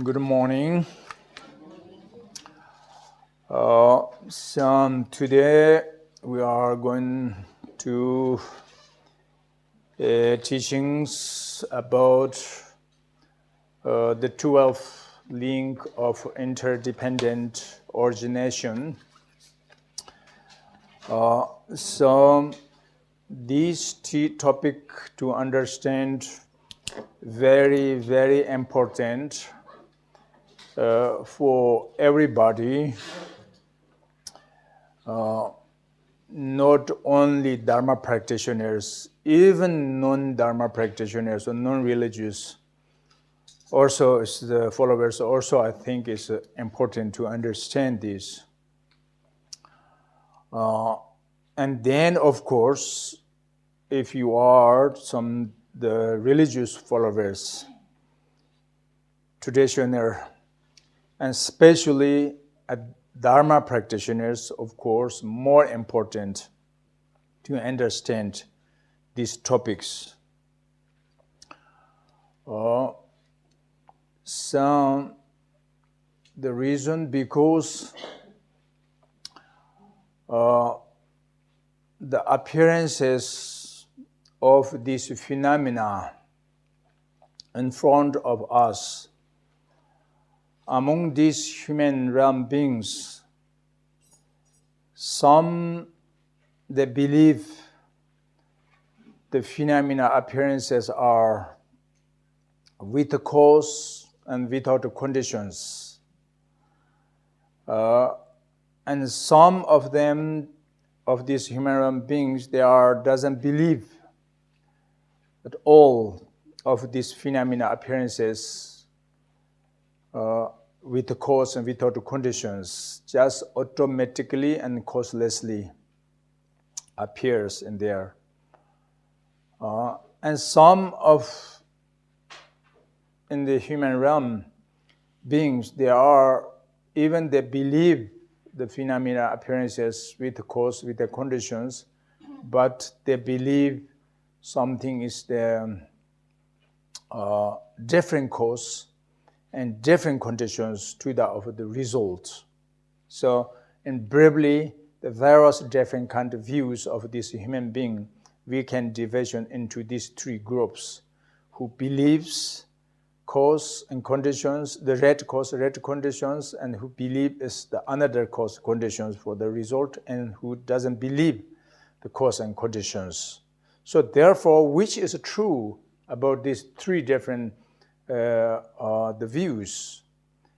Good morning. Today we are going to teachings about the 12th link of interdependent origination. This topic to understand very, very important for everybody, not only Dharma practitioners, even non-Dharma practitioners or non-religious, also the followers, also I think it's important to understand this. And then, of course, if you are the religious followers, traditional, and especially Dharma practitioners, of course, more important to understand these topics. The reason because the appearances of these phenomena in front of us, among these human realm beings, some they believe the phenomena appearances are with a cause and without conditions. And some of them, of these human realm beings, doesn't believe that all of these phenomena appearances with the cause and without the conditions, just automatically and causelessly appears in there. And some in the human realm beings, they believe the phenomena appearances with the cause, with the conditions, but they believe something is the different cause and different conditions to that of the result. So, in briefly, the various different kind of views of this human being, we can division into these three groups: who believes cause and conditions, the red cause, red conditions, and who believe is the another cause conditions for the result, and who doesn't believe the cause and conditions. So, therefore, which is true about these three different the views?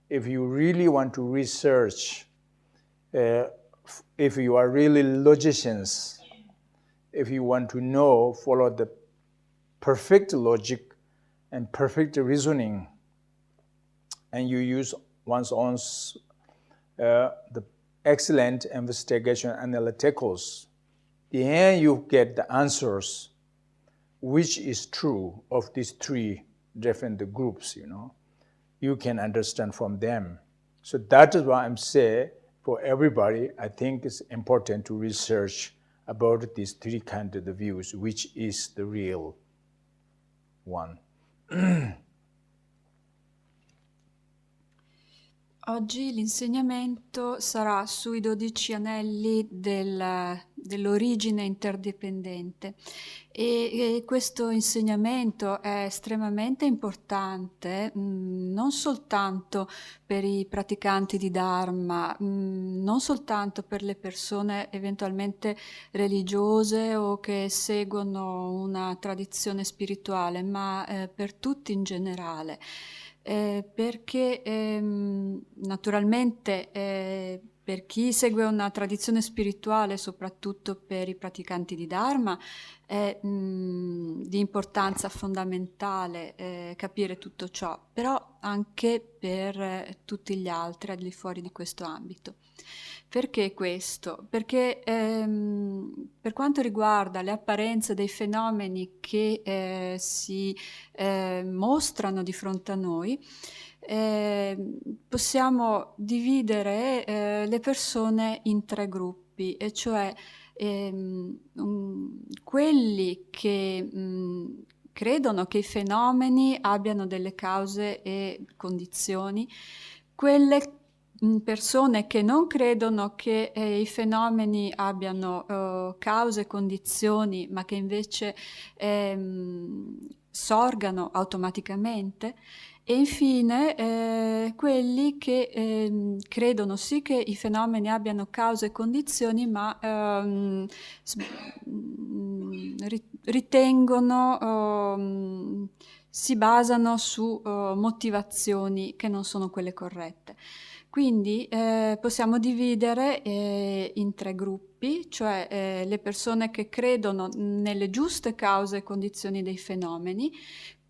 If you really want to research, if you are really logicians, if you want to know, follow the perfect logic and perfect reasoning, and you use one's own the excellent investigation analyticals, then you get the answers which is true of these three different groups, you can understand from them. So that is why I'm saying, for everybody, I think it's important to research about these three kinds of views, which is the real one. Oggi l'insegnamento sarà sui 12 anelli dell'origine interdipendente e questo insegnamento è estremamente importante non soltanto per i praticanti di Dharma, non soltanto per le persone eventualmente religiose o che seguono una tradizione spirituale, ma per tutti in generale. Perché naturalmente per chi segue una tradizione spirituale, soprattutto per i praticanti di Dharma, è di importanza fondamentale capire tutto ciò, però anche per tutti gli altri al di fuori di questo ambito. Perché questo? Perché per quanto riguarda le apparenze dei fenomeni che si mostrano di fronte a noi, possiamo dividere le persone in tre gruppi, e cioè quelli che credono che i fenomeni abbiano delle cause e condizioni, quelle persone che non credono che i fenomeni abbiano cause e condizioni, ma che invece sorgano automaticamente, e infine quelli che credono sì che i fenomeni abbiano cause e condizioni, ma ritengono, si basano su motivazioni che non sono quelle corrette. Quindi possiamo dividere in 3 gruppi, cioè le persone che credono nelle giuste cause e condizioni dei fenomeni,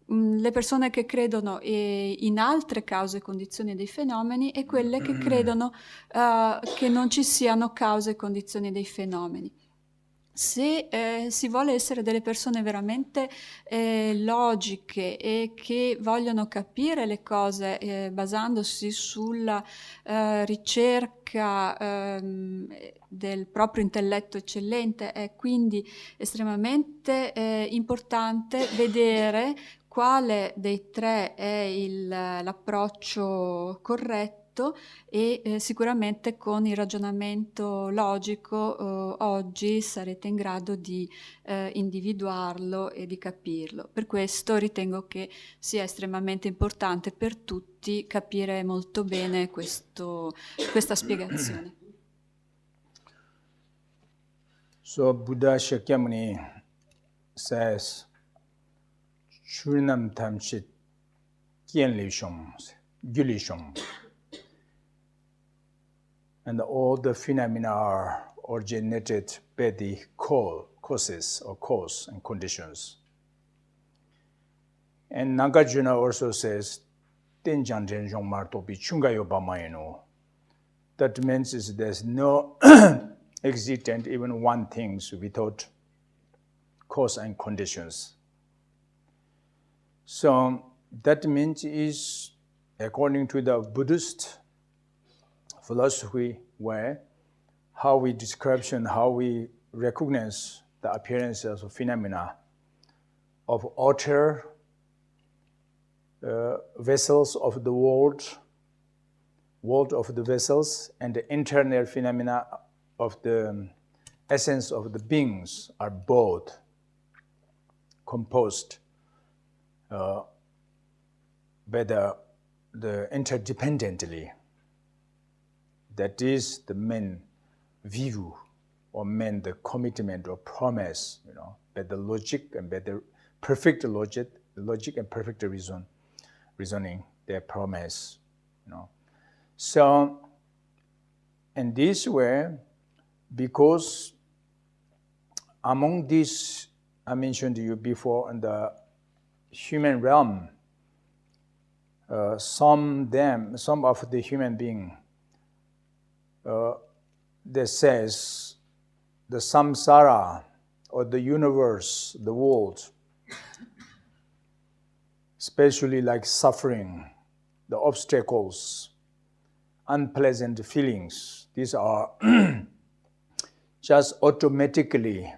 le persone che credono in altre cause e condizioni dei fenomeni, e quelle che credono che non ci siano cause e condizioni dei fenomeni. Se si vuole essere delle persone veramente logiche e che vogliono capire le cose basandosi sulla ricerca del proprio intelletto eccellente, è quindi estremamente importante vedere quale dei 3 è l'approccio corretto, e sicuramente con il ragionamento logico oggi sarete in grado di individuarlo e di capirlo. Per questo ritengo che sia estremamente importante per tutti capire molto bene questa spiegazione. So Buddha Shakyamuni says, Churnam Tamchit Kyenli Shom, Gyuli Shom. And all the phenomena are originated by the causes or cause and conditions. And Nagarjuna also says, Tenjang Mardo Chungayo Bamayeno. That means there's no existent even one thing without cause and conditions. So that means is, according to the Buddhist philosophy, where how we description, how we recognize the appearances of phenomena of outer vessels of the world of the vessels, and the internal phenomena of the essence of the beings are both composed by the interdependently. That is the main view or main the commitment or promise, by the logic and by the perfect logic and perfect reasoning, their promise, So, in this way, because among these, I mentioned to you before, in the human realm, some of the human beings, they says the samsara or the universe, the world, especially like suffering, the obstacles, unpleasant feelings, these are just automatically,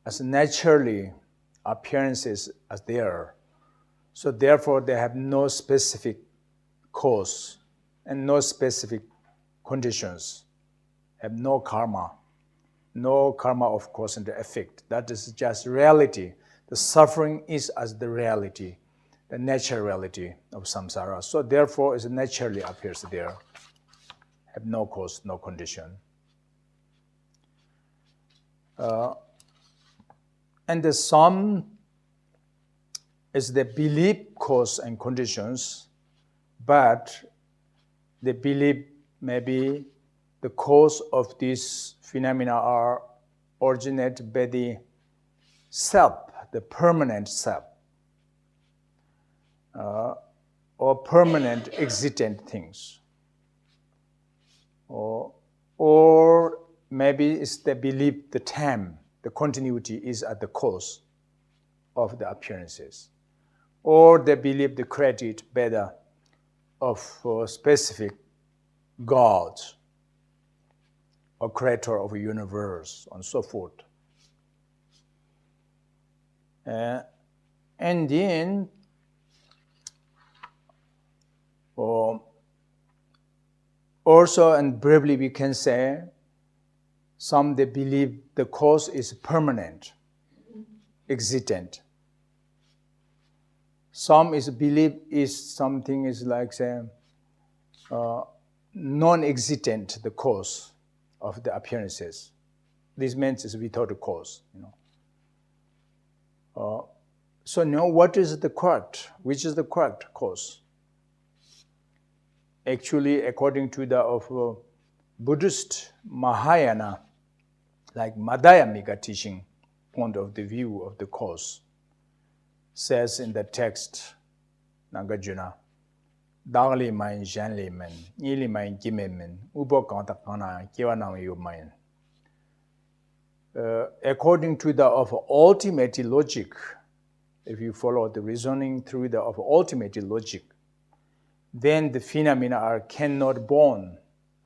as naturally appearances as they are. So therefore they have no specific cause and no specific conditions, have no karma of cause and effect. That is just reality. The suffering is as the reality, the natural reality of samsara. So therefore it naturally appears there, have no cause, no condition. And the sum is the belief cause and conditions, but the belief maybe the cause of these phenomena are originated by the self, the permanent self, or permanent existent things. Or maybe it's the belief, the time, the continuity is at the cause of the appearances. Or they believe the credit better of specific God or creator of a universe and so forth. And then also, and briefly we can say, some they believe the cause is permanent, existent. Some is believe is something is like say non-existent, the cause of the appearances. This means is without a cause, So now what is the correct? Which is the correct cause? Actually, according to the Buddhist Mahayana, like Madhyamika teaching point of the view of the cause, says in the text, Nagarjuna, Dagli main, Janli men, Nili main, Jime men, Ubo Kanta Kana, Kiwana yu main. According to the of ultimate logic, if you follow the reasoning through the of ultimate logic, then the phenomena cannot born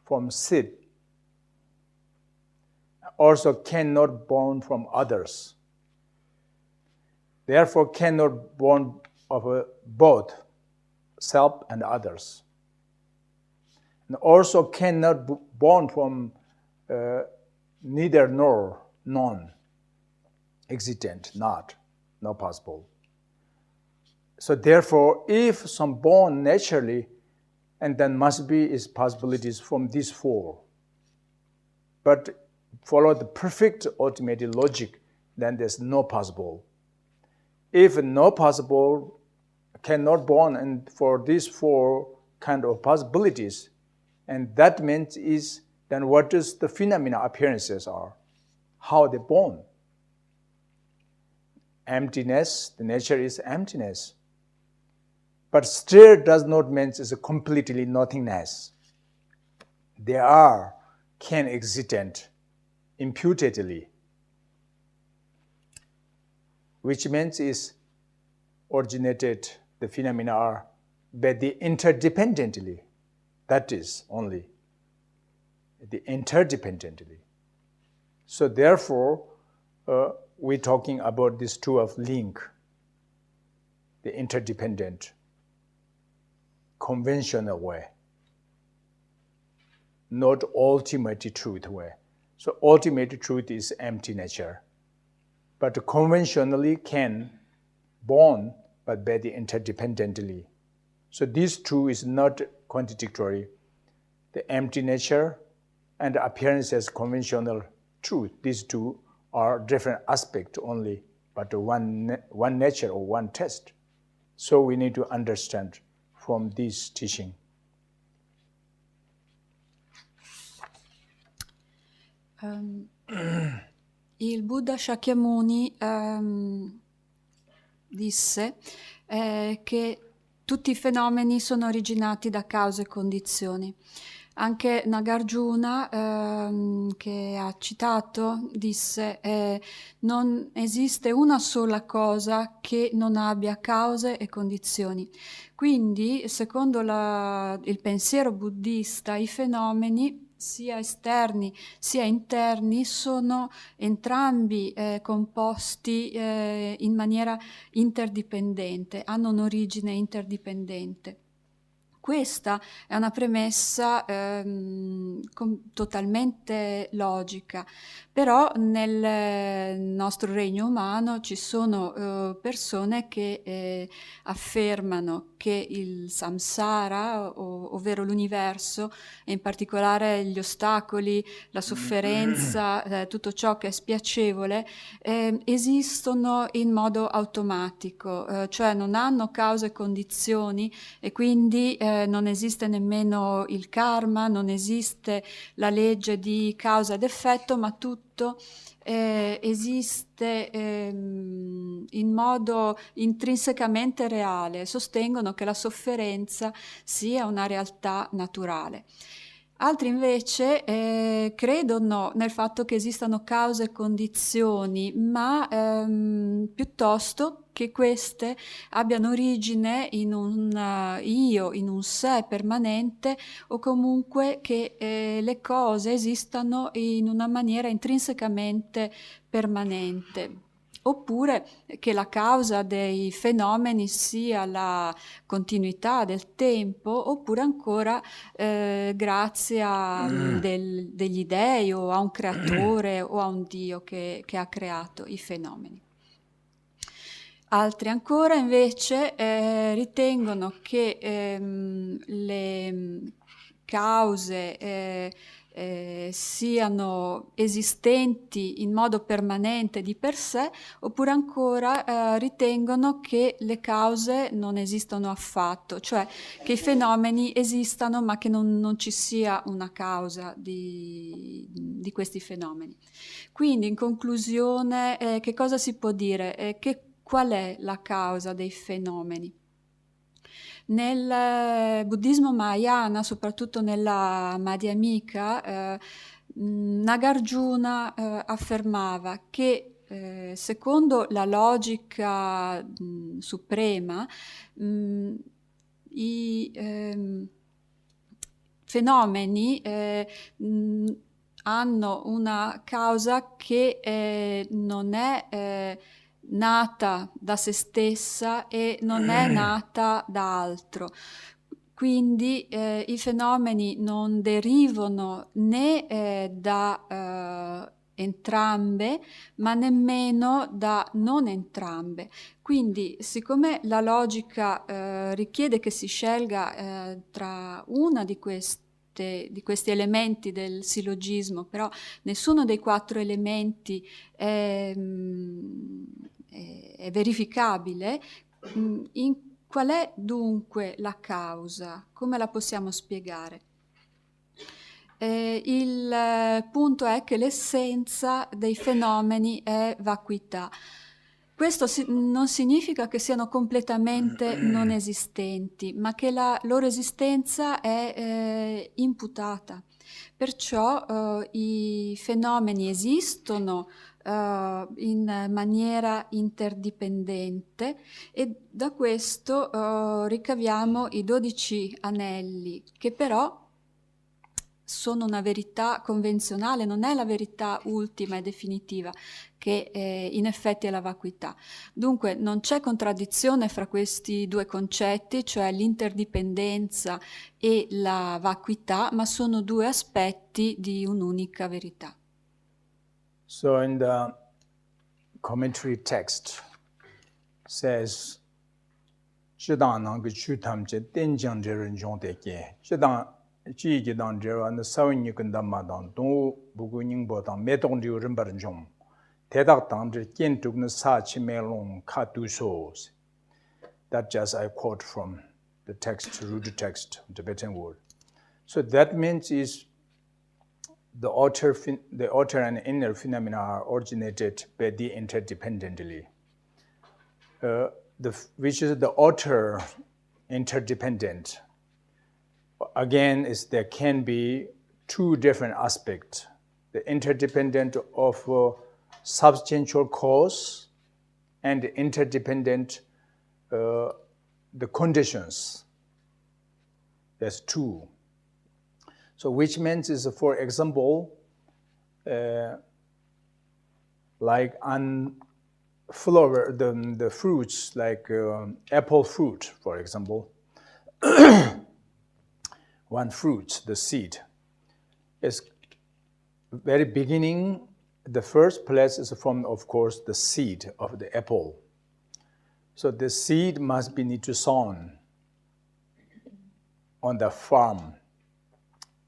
from seed, also cannot born from others. Therefore, cannot born of both self and others. And also cannot born from neither nor, non-existent, not possible. So therefore, if some born naturally, and then must be is possibilities from these four. But follow the perfect ultimate logic, then there's no possible. If no possible, cannot born, and for these four kind of possibilities, and that means is then what is the phenomena appearances are, how they born. Emptiness, the nature is emptiness. But still does not mean it's a completely nothingness. There can existent imputedly, which means is originated, the phenomena are, but the interdependently. That is only the interdependently. So therefore, we're talking about these two of link, the interdependent, conventional way, not ultimate truth way. So ultimate truth is empty nature, but conventionally can born, but by the interdependently. So these two is not contradictory. The empty nature and the appearance as conventional truth, these two are different aspects only, but one nature or one test. So we need to understand from this teaching. Il Buddha Shakyamuni disse che tutti i fenomeni sono originati da cause e condizioni. Anche Nagarjuna, che ha citato, disse non esiste una sola cosa che non abbia cause e condizioni. Quindi, secondo il pensiero buddista, i fenomeni sia esterni sia interni sono entrambi composti in maniera interdipendente, hanno un'origine interdipendente. Questa è una premessa totalmente logica, però nel nostro regno umano ci sono persone che affermano che il samsara, ovvero l'universo, e in particolare gli ostacoli, la sofferenza, tutto ciò che è spiacevole, esistono in modo automatico, cioè non hanno cause e condizioni e quindi non esiste nemmeno il karma, non esiste la legge di causa ed effetto, ma tutto esiste in modo intrinsecamente reale. Sostengono che la sofferenza sia una realtà naturale. Altri invece credono nel fatto che esistano cause e condizioni, ma piuttosto che queste abbiano origine in un io, in un sé permanente, o comunque che le cose esistano in una maniera intrinsecamente permanente. oppure che la causa dei fenomeni sia la continuità del tempo, oppure ancora grazie a degli dei o a un creatore o a un Dio che ha creato i fenomeni. Altri ancora invece ritengono che le cause siano esistenti in modo permanente di per sé, oppure ancora ritengono che le cause non esistono affatto, cioè che i fenomeni esistano ma che non ci sia una causa di questi fenomeni. Quindi in conclusione che cosa si può dire? Qual è la causa dei fenomeni? Nel buddismo Mahayana, soprattutto nella Madhyamika, Nagarjuna affermava che secondo la logica suprema i fenomeni hanno una causa che non è nata da se stessa e non è nata da altro. Quindi i fenomeni non derivano né da entrambe, ma nemmeno da non entrambe. Quindi, siccome la logica richiede che si scelga tra una di questi elementi del sillogismo, però nessuno dei 4 elementi è verificabile, qual è dunque la causa? Come la possiamo spiegare? Il punto è che l'essenza dei fenomeni è vacuità. Questo non significa che siano completamente non esistenti, ma che la loro esistenza è imputata. Perciò i fenomeni esistono in maniera interdipendente e da questo ricaviamo i 12 anelli, che però sono una verità convenzionale, non è la verità ultima e definitiva, che in effetti è la vacuità. Dunque non c'è contraddizione fra questi 2 concetti, cioè l'interdipendenza e la vacuità, ma sono 2 aspetti di un'unica verità. So in the commentary text says, "Zhidang nang ge chu tam che denjiang zhe ren zhong de ge, zhidang ji ge dang zhe wan de sao ni gen dang ma dang dong bu gu ning bo dang me dong zhe ren ba ren zhong, te dak dang zhe jian zhu ne sa chi me long ka du so." That just I quote from the text, root text, Tibetan word. So that means is the outer and inner phenomena are originated by the interdependently, which is the outer interdependent. Again, there can be 2 different aspects: the interdependent of substantial cause and the interdependent the conditions. There's 2. So which means is, for example, like on flower, the fruits, like apple fruit, for example, one fruit, the seed, is very beginning, the first place is from, of course, the seed of the apple. So the seed must be need to sown on the farm,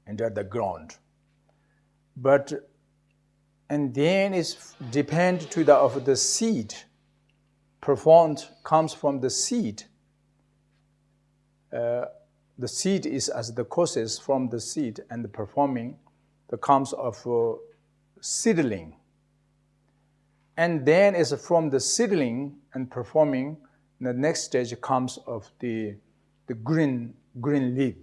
under the ground. And then it's depend to of the seed performed comes from the seed. The seed is as the causes from the seed, and the performing the comes of seedling. And then is from the seedling and performing, the next stage comes of the green leaf.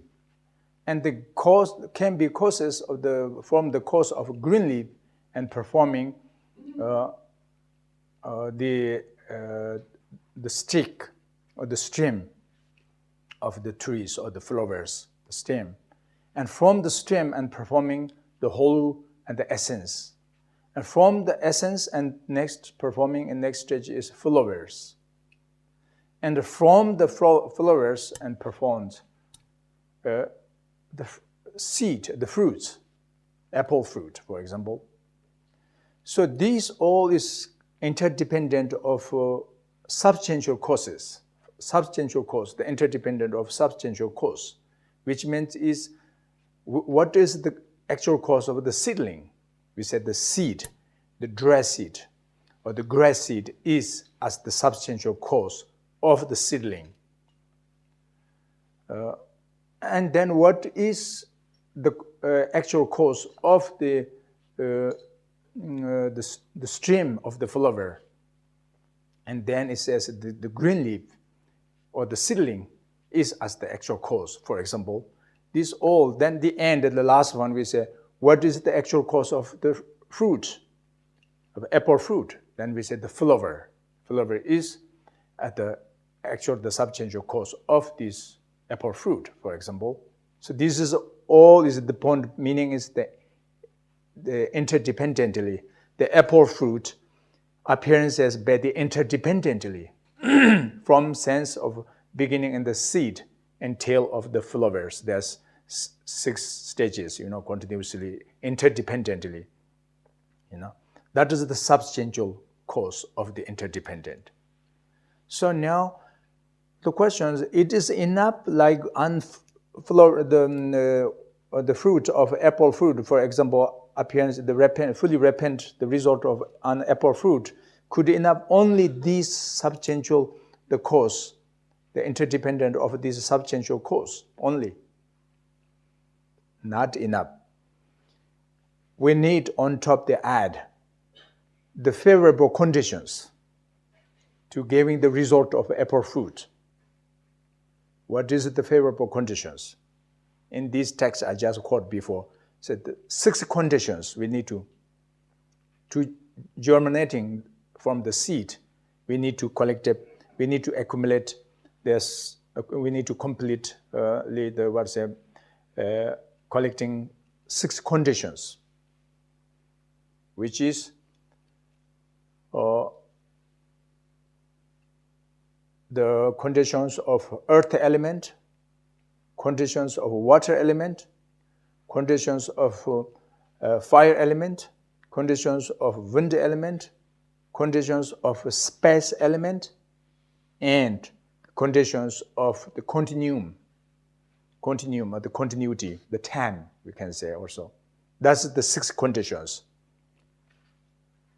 And the cause can be causes of from the cause of green leaf and performing the stick or the stem of the trees or the flowers, the stem. And from the stem and performing the whole and the essence. And from the essence and next performing in next stage is flowers. And from the flowers and performed the seed, the fruits, apple fruit, for example. So these all is interdependent of substantial causes. Substantial cause, the interdependent of substantial cause, which means is what is the actual cause of the seedling? We said the seed, the dry seed, or the grass seed is as the substantial cause of the seedling. And then what is the actual cause of the stream of the flower? And then it says the green leaf or the seedling is as the actual cause, for example. This all, then the end, the last one, we say, what is the actual cause of the fruit, of apple fruit? Then we say the flower. Flower is at the substantial cause of this apple fruit, for example. So this is all is the point, meaning is the interdependently. The apple fruit appearances by the interdependently from sense of beginning in the seed and tail of the flowers. There's 6 stages, continuously, interdependently. That is the substantial cause of the interdependent. So now the question is, it is enough like the fruit of apple fruit, for example, appearance, fully repent, the result of an apple fruit, could enough only this substantial, the cause, the interdependent of this substantial cause only? Not enough. We need on top to add the favorable conditions to giving the result of apple fruit. What is the favorable conditions? In this text I just quoted before, said 6 conditions we need to germinating from the seed. We need to collect it. We need to accumulate this. We need to complete collecting 6 conditions, which is the conditions of earth element, conditions of water element, conditions of fire element, conditions of wind element, conditions of space element, and conditions of the continuum or the continuity, the time, we can say also. That's the 6 conditions.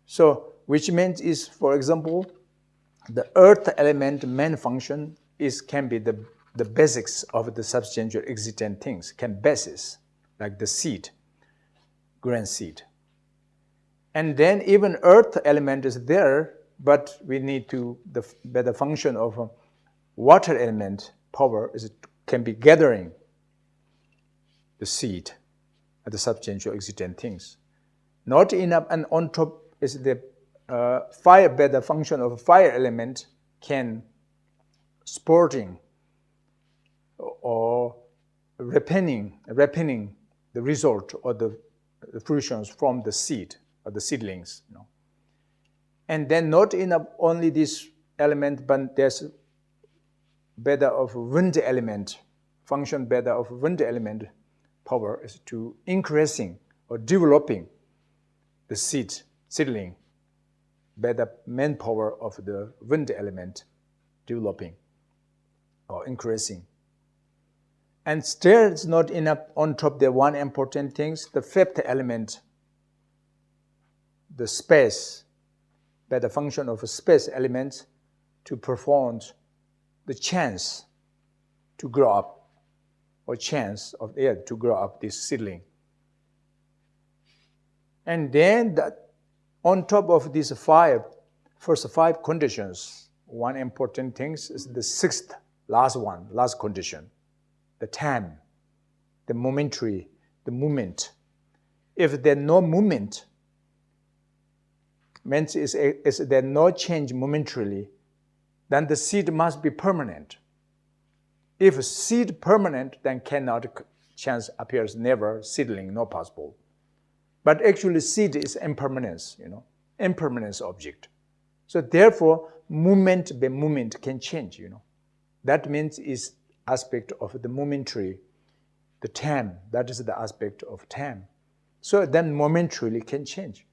So, which means is, for example, the earth element main function can be the basics of the substantial existent things, can basis, like the seed, grain seed. And then even earth element is there, but we need to, the function of water element power can be gathering the seed and the substantial existent things. Not enough, and on top is the fire, but the function of fire element can sporting or repening the result or the fruitions from the seed or the seedlings. And then not enough only this element, but there's better of wind element, function better of wind element power is to increasing or developing the seedling, better manpower of the wind element developing or increasing. And still it's not enough. On top there one important thing, the 5th element, the space, better function of a space element to perform the chance to grow up, or chance of the air to grow up this seedling. And then on top of these first 5 conditions, one important thing is the 6th, last condition, the time, the momentary, the movement. If there's no movement, means is there no change momentarily, then the seed must be permanent. If seed permanent, then chance appears never, seedling not possible. But actually seed is impermanence, impermanence object. So therefore, moment by moment can change, That means is aspect of the momentary, the time. That is the aspect of time. So then momentarily can change.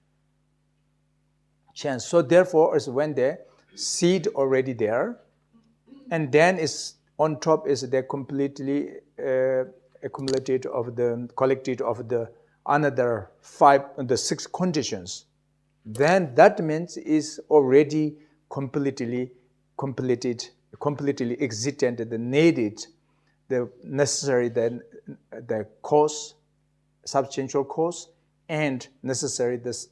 So therefore, is when the seed already there, and then is on top is the completely accumulated of the collected of the another 6 conditions. Then that means is already completely existent, the needed, the necessary, the cause, substantial cause, and necessary this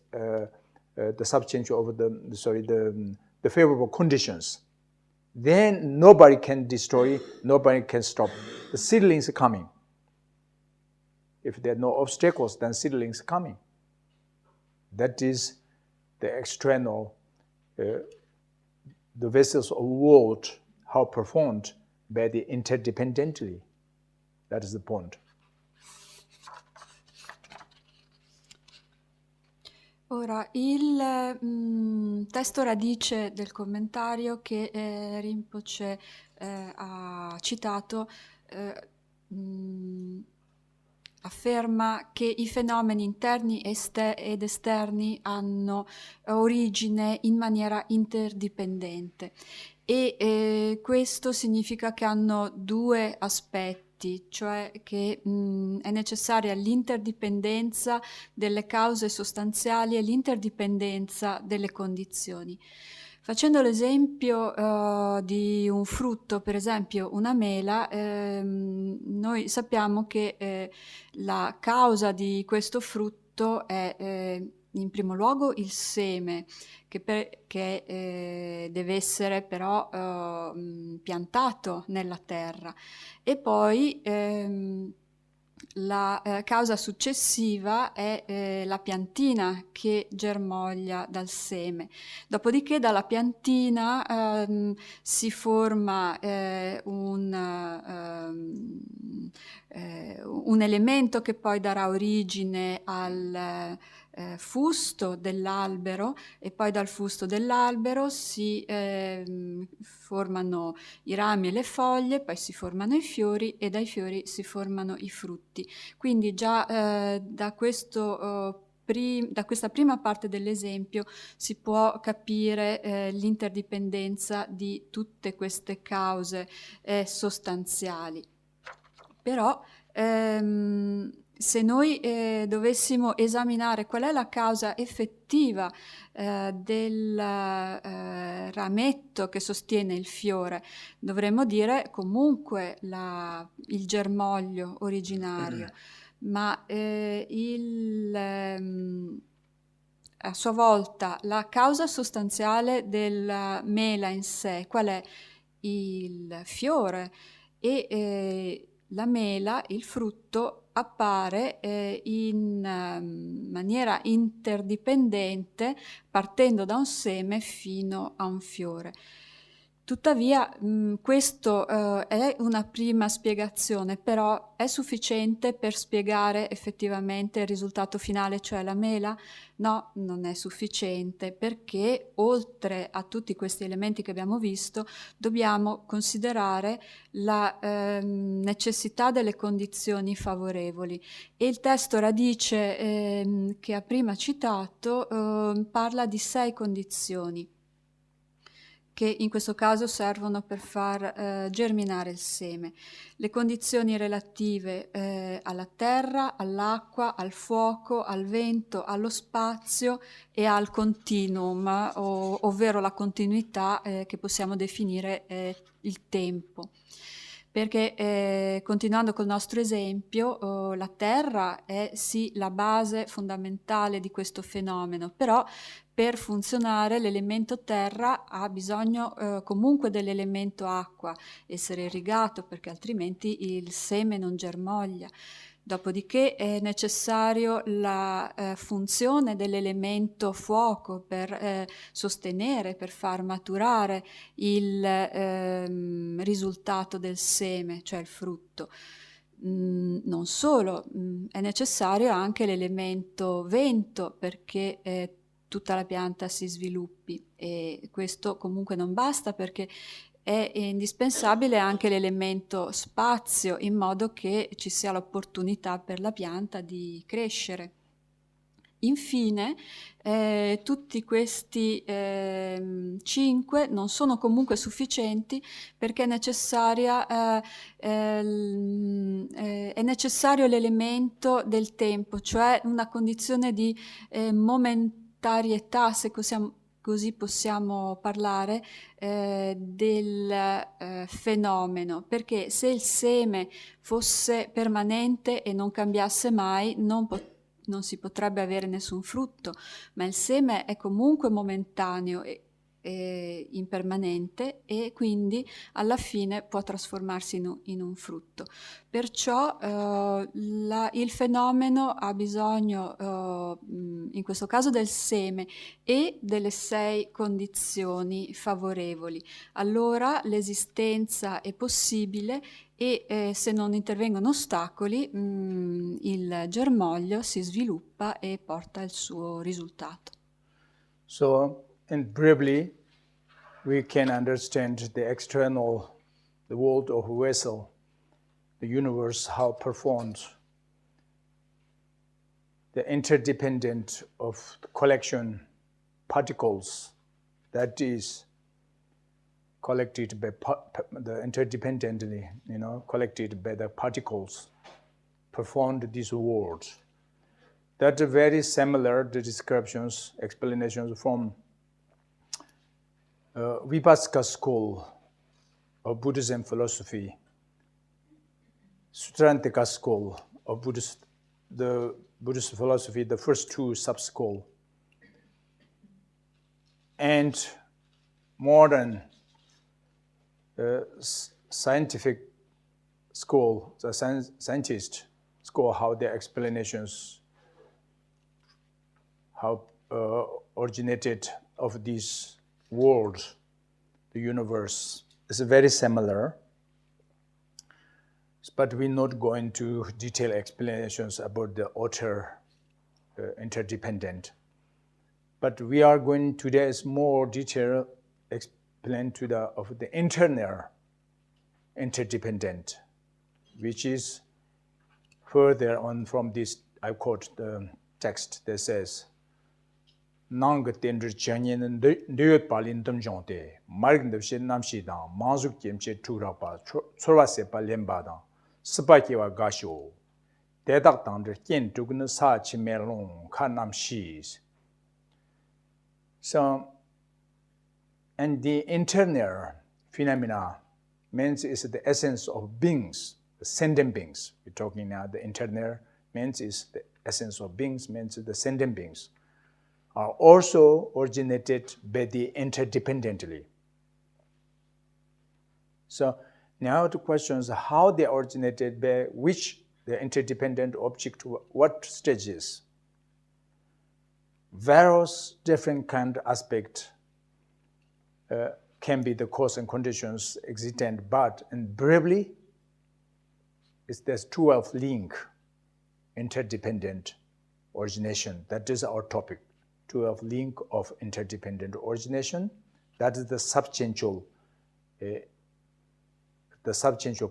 the substantial of the favorable conditions. Then nobody can destroy, nobody can stop. The seedlings are coming. If there are no obstacles, then seedlings are coming. That is the external, the vessels of world, how performed by the interdependently. That is the point. Ora, il testo radice del commentario che Rinpoche ha citato afferma che i fenomeni interni ed esterni hanno origine in maniera interdipendente e questo significa che hanno 2 aspetti, cioè che è necessaria l'interdipendenza delle cause sostanziali e l'interdipendenza delle condizioni. Facendo l'esempio di un frutto, per esempio una mela, noi sappiamo che la causa di questo frutto è in primo luogo il seme, che deve essere però piantato nella terra, e poi la causa successiva è la piantina che germoglia dal seme. Dopodiché dalla piantina si forma un elemento che poi darà origine al fusto dell'albero, e poi dal fusto dell'albero si formano i rami e le foglie, poi si formano i fiori e dai fiori si formano i frutti. Quindi già da questa prima parte dell'esempio si può capire l'interdipendenza di tutte queste cause sostanziali. Però se noi dovessimo esaminare qual è la causa effettiva del rametto che sostiene il fiore, dovremmo dire comunque il germoglio originario, ma a sua volta la causa sostanziale della mela in sé, qual è? Il fiore, e la mela, il frutto, appare in maniera interdipendente partendo da un seme fino a un fiore. Tuttavia questo è una prima spiegazione, però è sufficiente per spiegare effettivamente il risultato finale, cioè la mela? No, non è sufficiente, perché oltre a tutti questi elementi che abbiamo visto, dobbiamo considerare la necessità delle condizioni favorevoli. E il testo radice che ha prima citato parla di 6 condizioni, che in questo caso servono per far germinare il seme. Le condizioni relative alla terra, all'acqua, al fuoco, al vento, allo spazio e al continuum, ovvero la continuità che possiamo definire il tempo. Perché continuando col nostro esempio, la terra è sì la base fondamentale di questo fenomeno, però per funzionare l'elemento terra ha bisogno comunque dell'elemento acqua, essere irrigato, perché altrimenti il seme non germoglia. Dopodiché è necessario la funzione dell'elemento fuoco per sostenere, per far maturare il risultato del seme, cioè il frutto. Non solo, è necessario anche l'elemento vento perché tutta la pianta si sviluppi, e questo comunque non basta perché è indispensabile anche l'elemento spazio, in modo che ci sia l'opportunità per la pianta di crescere. Infine, tutti questi 5 non sono comunque sufficienti perché è necessario l'elemento del tempo, cioè una condizione di momentarietà, se così possiamo parlare, del fenomeno, perché se il seme fosse permanente e non cambiasse mai, non si potrebbe avere nessun frutto, ma il seme è comunque momentaneo e impermanente, e quindi alla fine può trasformarsi in un frutto. Perciò il fenomeno ha bisogno, in questo caso, del seme e delle 6 condizioni favorevoli. Allora l'esistenza è possibile e se non intervengono ostacoli, il germoglio si sviluppa e porta il suo risultato. So, and briefly, we can understand the external, the world of vessel, the universe, how performed, the interdependent of the collection particles, that is collected by the interdependently, collected by the particles, performed this world. That's very similar, the descriptions, explanations from Vipassana school of Buddhism philosophy, Sutrantika school of the Buddhist philosophy, the first 2 sub-school, and modern scientific school, the scientist school, how their explanations, how originated of this world, the universe, is very similar. But we're not going to detail explanations about the outer interdependent. But we are going today is more detail explain of the internal interdependent, which is further on from this. I quote the text that says, "Nang tender chanyen ndeut palin dam jonte marg ndevshe namshi da manzuk kemche tura pa chorwa se pa lemba da spaki wa gasho dedak tangder kien tugna sa chimelong khanam shis." So, and the internal phenomena means is the essence of beings, the sentient beings. We're talking now the internal means is the essence of beings, means the sentient beings are also originated by the interdependently. So now the question is how they originated, by which the interdependent object, what stages. Various different kind of aspects can be the cause and conditions existent, but and briefly, there's 12 link, interdependent origination. That is our topic, 12 link of interdependent origination. That is the substantial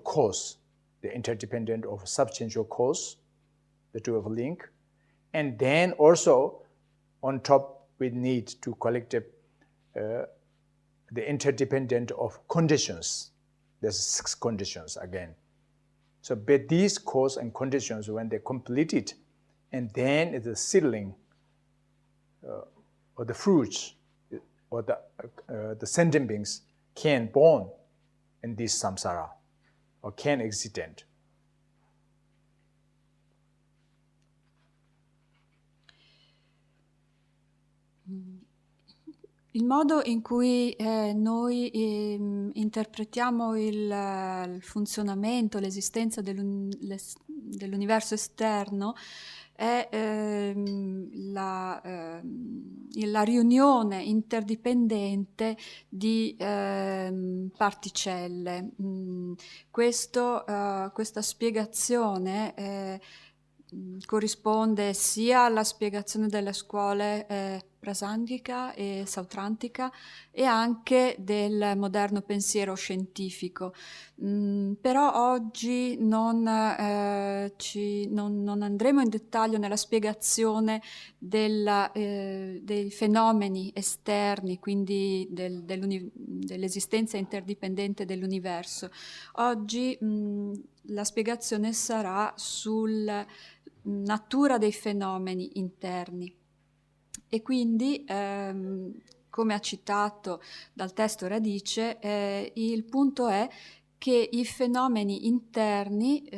cause, the interdependent of substantial cause, the 12 link. And then also, on top, we need to collect the interdependent of conditions. There's 6 conditions again. So, but these cause and conditions, when they complete it, and then the seedling or the fruits or the sentient beings can born in this samsara or can existent. Il modo in cui noi interpretiamo il funzionamento, l'esistenza dell'universo esterno è la riunione interdipendente di particelle. Questa spiegazione corrisponde sia alla spiegazione delle scuole prasangika e sautrantika e anche del moderno pensiero scientifico. Però oggi non andremo in dettaglio nella spiegazione dei fenomeni esterni, quindi dell'esistenza interdipendente dell'universo. Oggi la spiegazione sarà sulla natura dei fenomeni interni. E quindi, come ha citato dal testo Radice, il punto è che i fenomeni interni,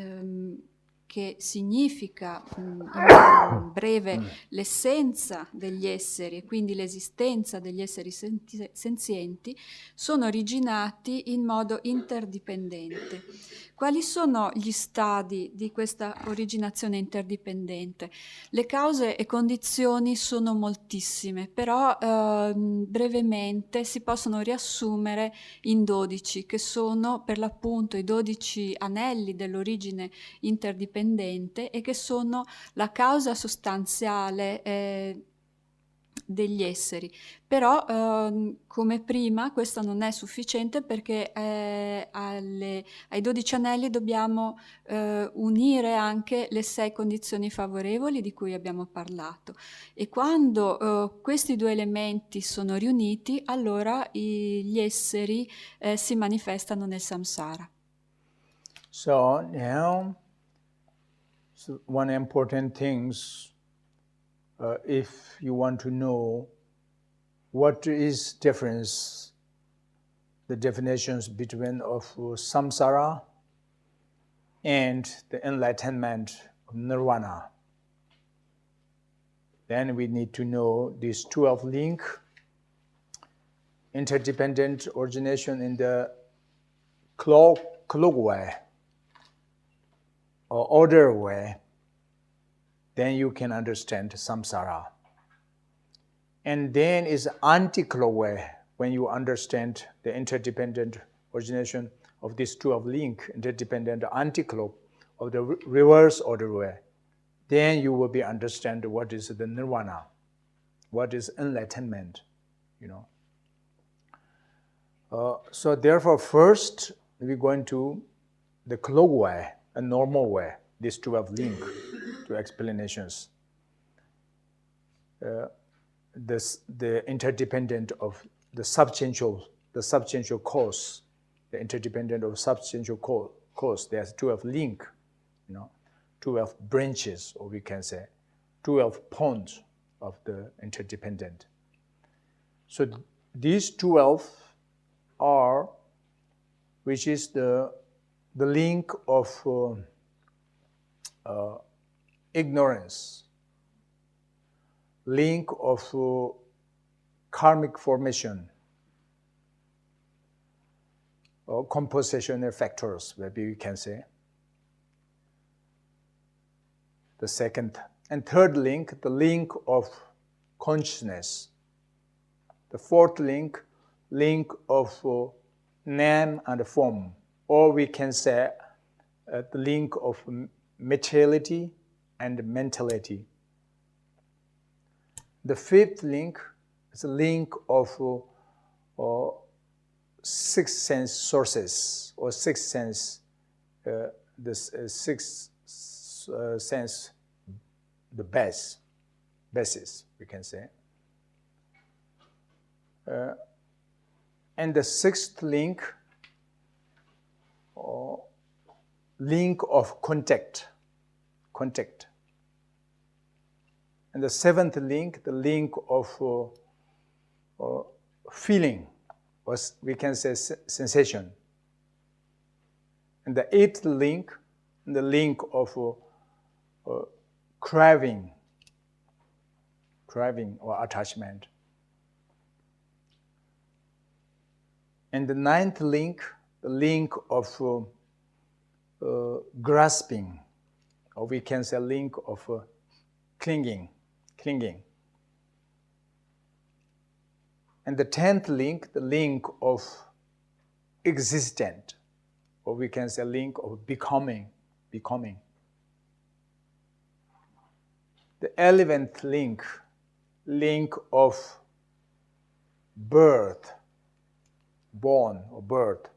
che significa in breve l'essenza degli esseri e quindi l'esistenza degli esseri senzienti, sono originati in modo interdipendente. Quali sono gli stadi di questa originazione interdipendente? Le cause e condizioni sono moltissime, però brevemente si possono riassumere in 12, che sono per l'appunto i 12 anelli dell'origine interdipendente e che sono la causa sostanziale degli esseri. Però come prima questo non è sufficiente perché ai 12 anelli dobbiamo unire anche le 6 condizioni favorevoli di cui abbiamo parlato, e quando questi due elementi sono riuniti, allora gli esseri si manifestano nel samsara. So now, one important thing, if you want to know what is difference, the definitions between of samsara and the enlightenment of nirvana, then we need to know these 12 link, interdependent origination in the clockwise or order way, then you can understand samsara. And then is anti-clockwise when you understand the interdependent origination of these 12 link, interdependent anti-clock of the reverse order way. Then you will be understand what is the nirvana, what is enlightenment, you know. So therefore, first we're going to the clockwise, a normal way, these 12 link to explanations. The interdependent of the substantial cause, the interdependent of substantial cause. There's 12 link, you know, 12 branches, or we can say 12 points of the interdependent. So these 12 are, which is the link of ignorance, link of karmic formation, or compositional factors, maybe we can say. The second and third link, the link of consciousness. The fourth link of name and form, or we can say the link of materiality and mentality. The fifth link is a link of six sense sources, or six sense, six sense, the basis, we can say. And the sixth link, link of contact. And the seventh link, the link of feeling, or we can say sensation. And the eighth link, the link of craving or attachment. And the ninth link, the link of grasping, or we can say link of clinging. And the 10th link, the link of existent, or we can say link of becoming. The 11th link of birth, born or birth.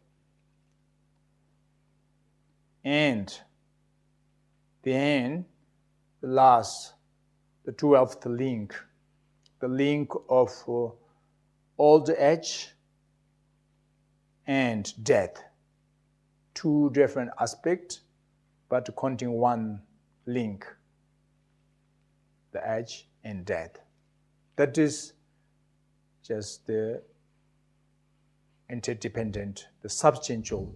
And then the last, the 12th link, the link of old age and death. Two different aspects, but counting one link, the age and death. That is just the interdependent, the substantial,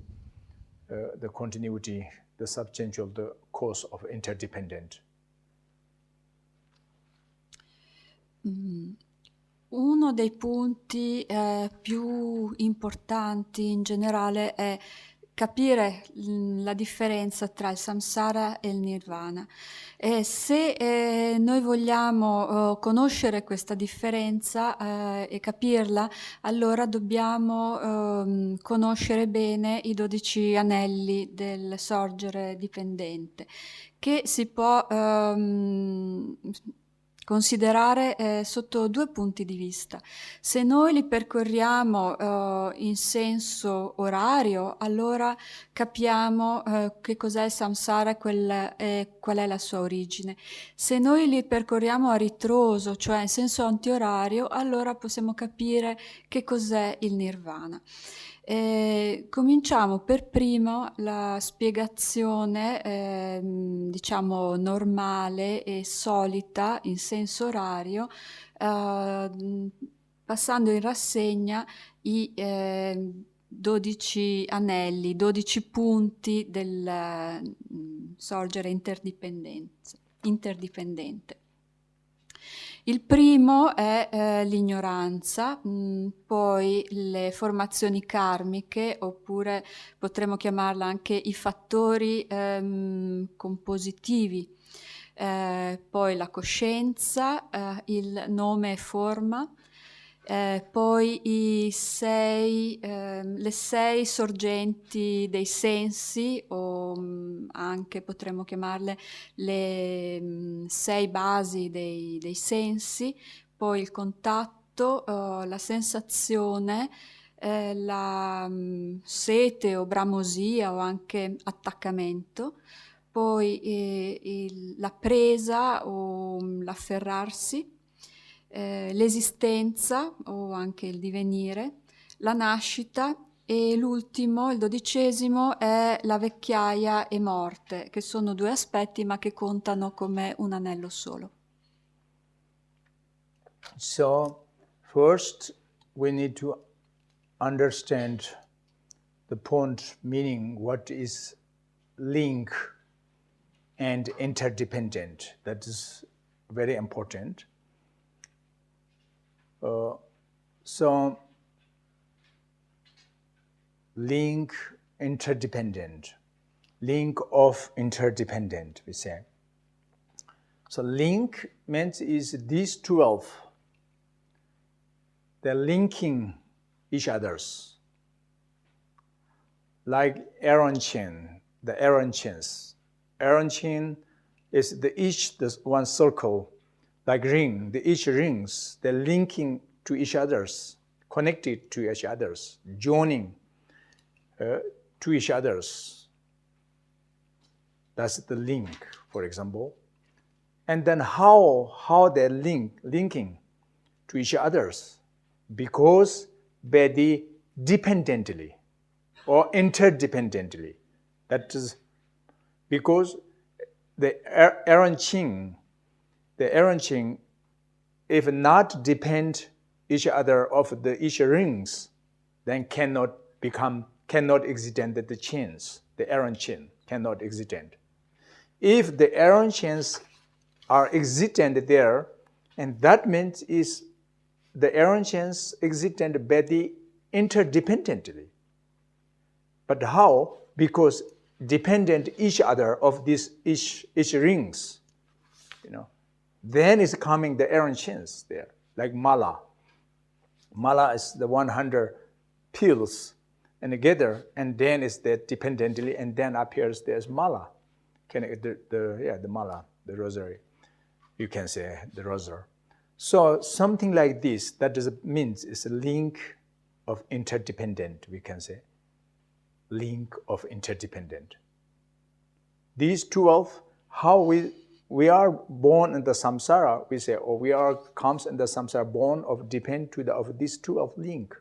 the continuity, the substantial, the cause of interdependent. Uno dei punti più importanti in generale è capire la differenza tra il samsara e il nirvana. E se noi vogliamo conoscere questa differenza e capirla, allora dobbiamo conoscere bene i 12 anelli del sorgere dipendente, che si può considerare sotto due punti di vista. Se noi li percorriamo in senso orario, allora capiamo che cos'è il samsara e qual è la sua origine. Se noi li percorriamo a ritroso, cioè in senso antiorario, allora possiamo capire che cos'è il nirvana. Cominciamo per primo la spiegazione diciamo normale e solita in senso orario, passando in rassegna i 12 anelli, 12 punti del sorgere interdipendente. Il primo è l'ignoranza, poi le formazioni karmiche, oppure potremmo chiamarla anche i fattori compositivi, poi la coscienza, il nome e forma, poi le 6 sorgenti dei sensi, o anche potremmo chiamarle le 6 basi dei sensi, poi il contatto, la sensazione, la sete o bramosia o anche attaccamento, poi la presa o l'afferrarsi, l'esistenza o anche il divenire, la nascita, e l'ultimo, il 12°, è la vecchiaia e morte, che sono 2 aspetti ma che contano come un anello solo. So first we need to understand the point, meaning what is link and interdependent. That is very important. So link interdependent, link of interdependent, we say. So link means is these 12, they're linking each others. Like Aaron chain, the Aaron chains. Aaron chain is the one circle, like ring, the each rings, they're linking to each others, connected to each others, joining to each others. That's the link, for example. And then how they're linking to each others? Because very dependently or interdependently. That is because the Aaron chain, if not depend each other of each rings, then cannot existent the chains. The Aaron chain cannot existent. If the Aaron chains are existent there, and that means is the Aaron chains existent very interdependently. But how? Because dependent each other of these each rings, Then is coming the errant chins there, like mala. Mala is the 100 pills and together, and then is that dependently, and then appears there's mala. The mala, the rosary. You can say the rosary. So something like this, that means it's a link of interdependent, we can say. Link of interdependent. These 12, how we are born in the samsara, we say, or we are comes in the samsara born of depend to of these 12 link.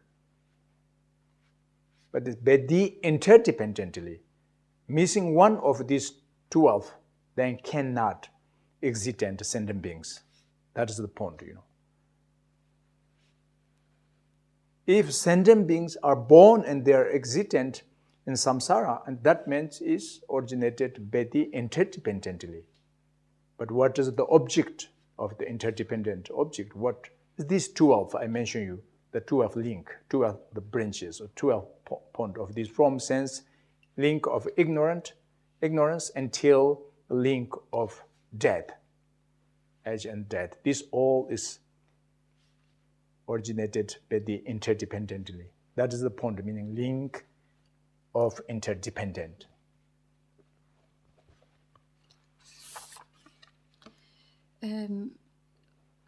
But the interdependently, missing one of these 12, then cannot existent sentient beings. That is the point, If sentient beings are born and they are existent in samsara, and that means is originated by the interdependently. But what is the object of the interdependent object? What is these 12 I mentioned you, the 12 link, 12 the branches, or 12 point of this from sense link of ignorance until the link of death, age and death. This all is originated by the interdependently. That is the point, meaning link of interdependent.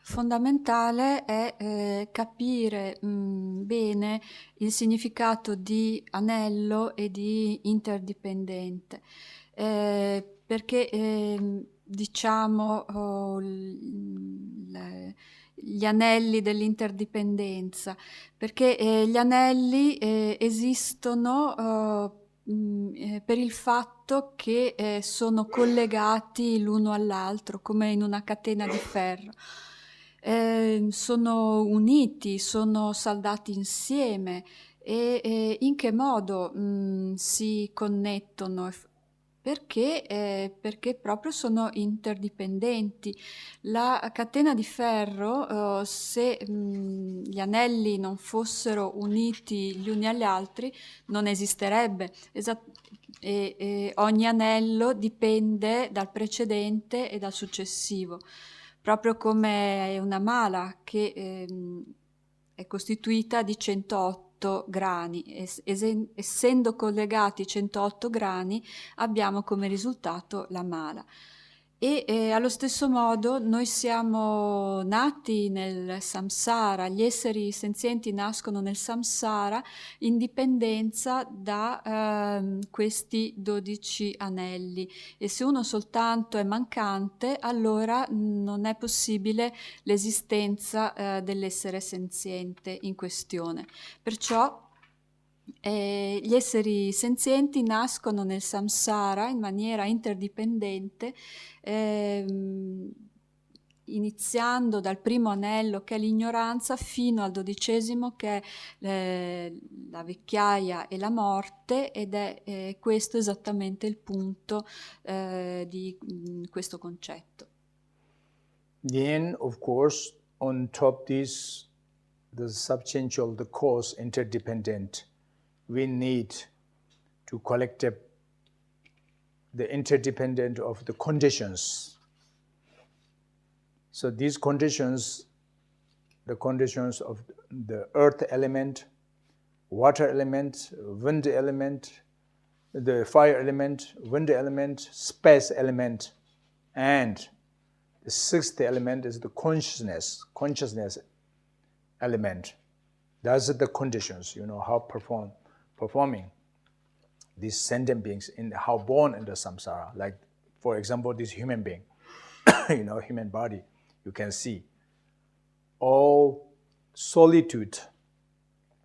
Fondamentale è capire bene il significato di anello e di interdipendente, perché diciamo gli anelli dell'interdipendenza, perché gli anelli esistono per il fatto che sono collegati l'uno all'altro come in una catena di ferro. Sono uniti, sono saldati insieme e in che modo si connettono? Perché proprio sono interdipendenti. La catena di ferro, se gli anelli non fossero uniti gli uni agli altri, non esisterebbe. E ogni anello dipende dal precedente e dal successivo. Proprio come una mala che è costituita di 108 grani, essendo collegati 108 grani abbiamo come risultato la mala. E allo stesso modo noi siamo nati nel samsara, gli esseri senzienti nascono nel samsara in dipendenza da questi 12 anelli, e se uno soltanto è mancante allora non è possibile l'esistenza dell'essere senziente in questione. Perciò gli esseri senzienti nascono nel samsara in maniera interdipendente, iniziando dal primo anello che è l'ignoranza fino al 12° che è la vecchiaia e la morte, ed è questo esattamente il punto di questo concetto. Then, of course, on top this, the substantial, the cause interdependent, we need to collect the interdependent of the conditions. So these conditions, the conditions of the earth element, water element, wind element, the fire element, wind element, space element, and the sixth element is the consciousness element. Those are the conditions, how performing these sentient beings in how born in the samsara. Like, for example, this human being, human body, you can see all solitude,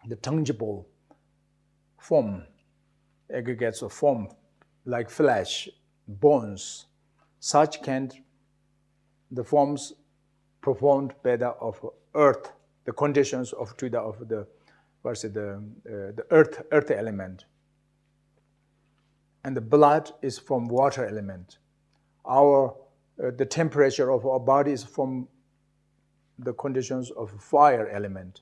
the tangible form, aggregates of form like flesh, bones, such can the forms performed by the of earth, the conditions of the earth element, and the blood is from water element. The temperature of our body is from the conditions of fire element,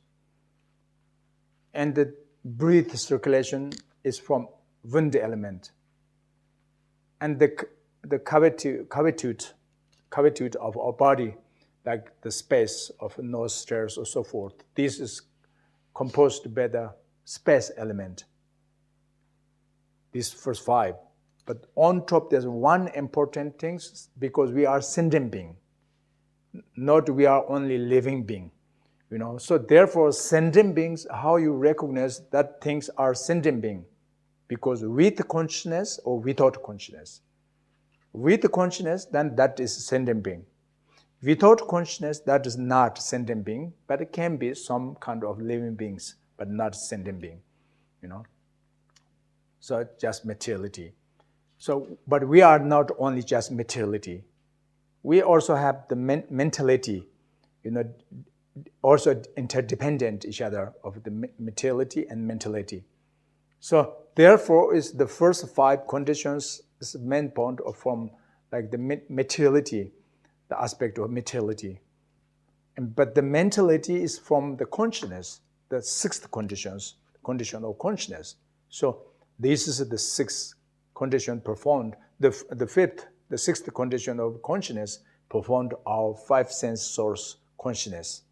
and the breath circulation is from wind element, and the cavitude of our body like the space of nostrils or so forth. This is composed by the space element. These first 5. But on top, there's one important thing, because we are sentient being, not we are only living being. So therefore, sentient beings, how you recognize that things are sentient being? Because with consciousness or without consciousness. With consciousness, then that is sentient being. Without consciousness, that is not sentient being, but it can be some kind of living beings, but not sentient being. So just materiality. So, but we are not only just materiality. We also have the mentality, also interdependent each other of the materiality and mentality. So therefore, is the first 5 conditions is the main point from like the materiality, the aspect of materiality. But the mentality is from the consciousness, the 6th condition of consciousness. So this is the 6th condition performed. The 5th, the 6th condition of consciousness performed our 5 sense source consciousness,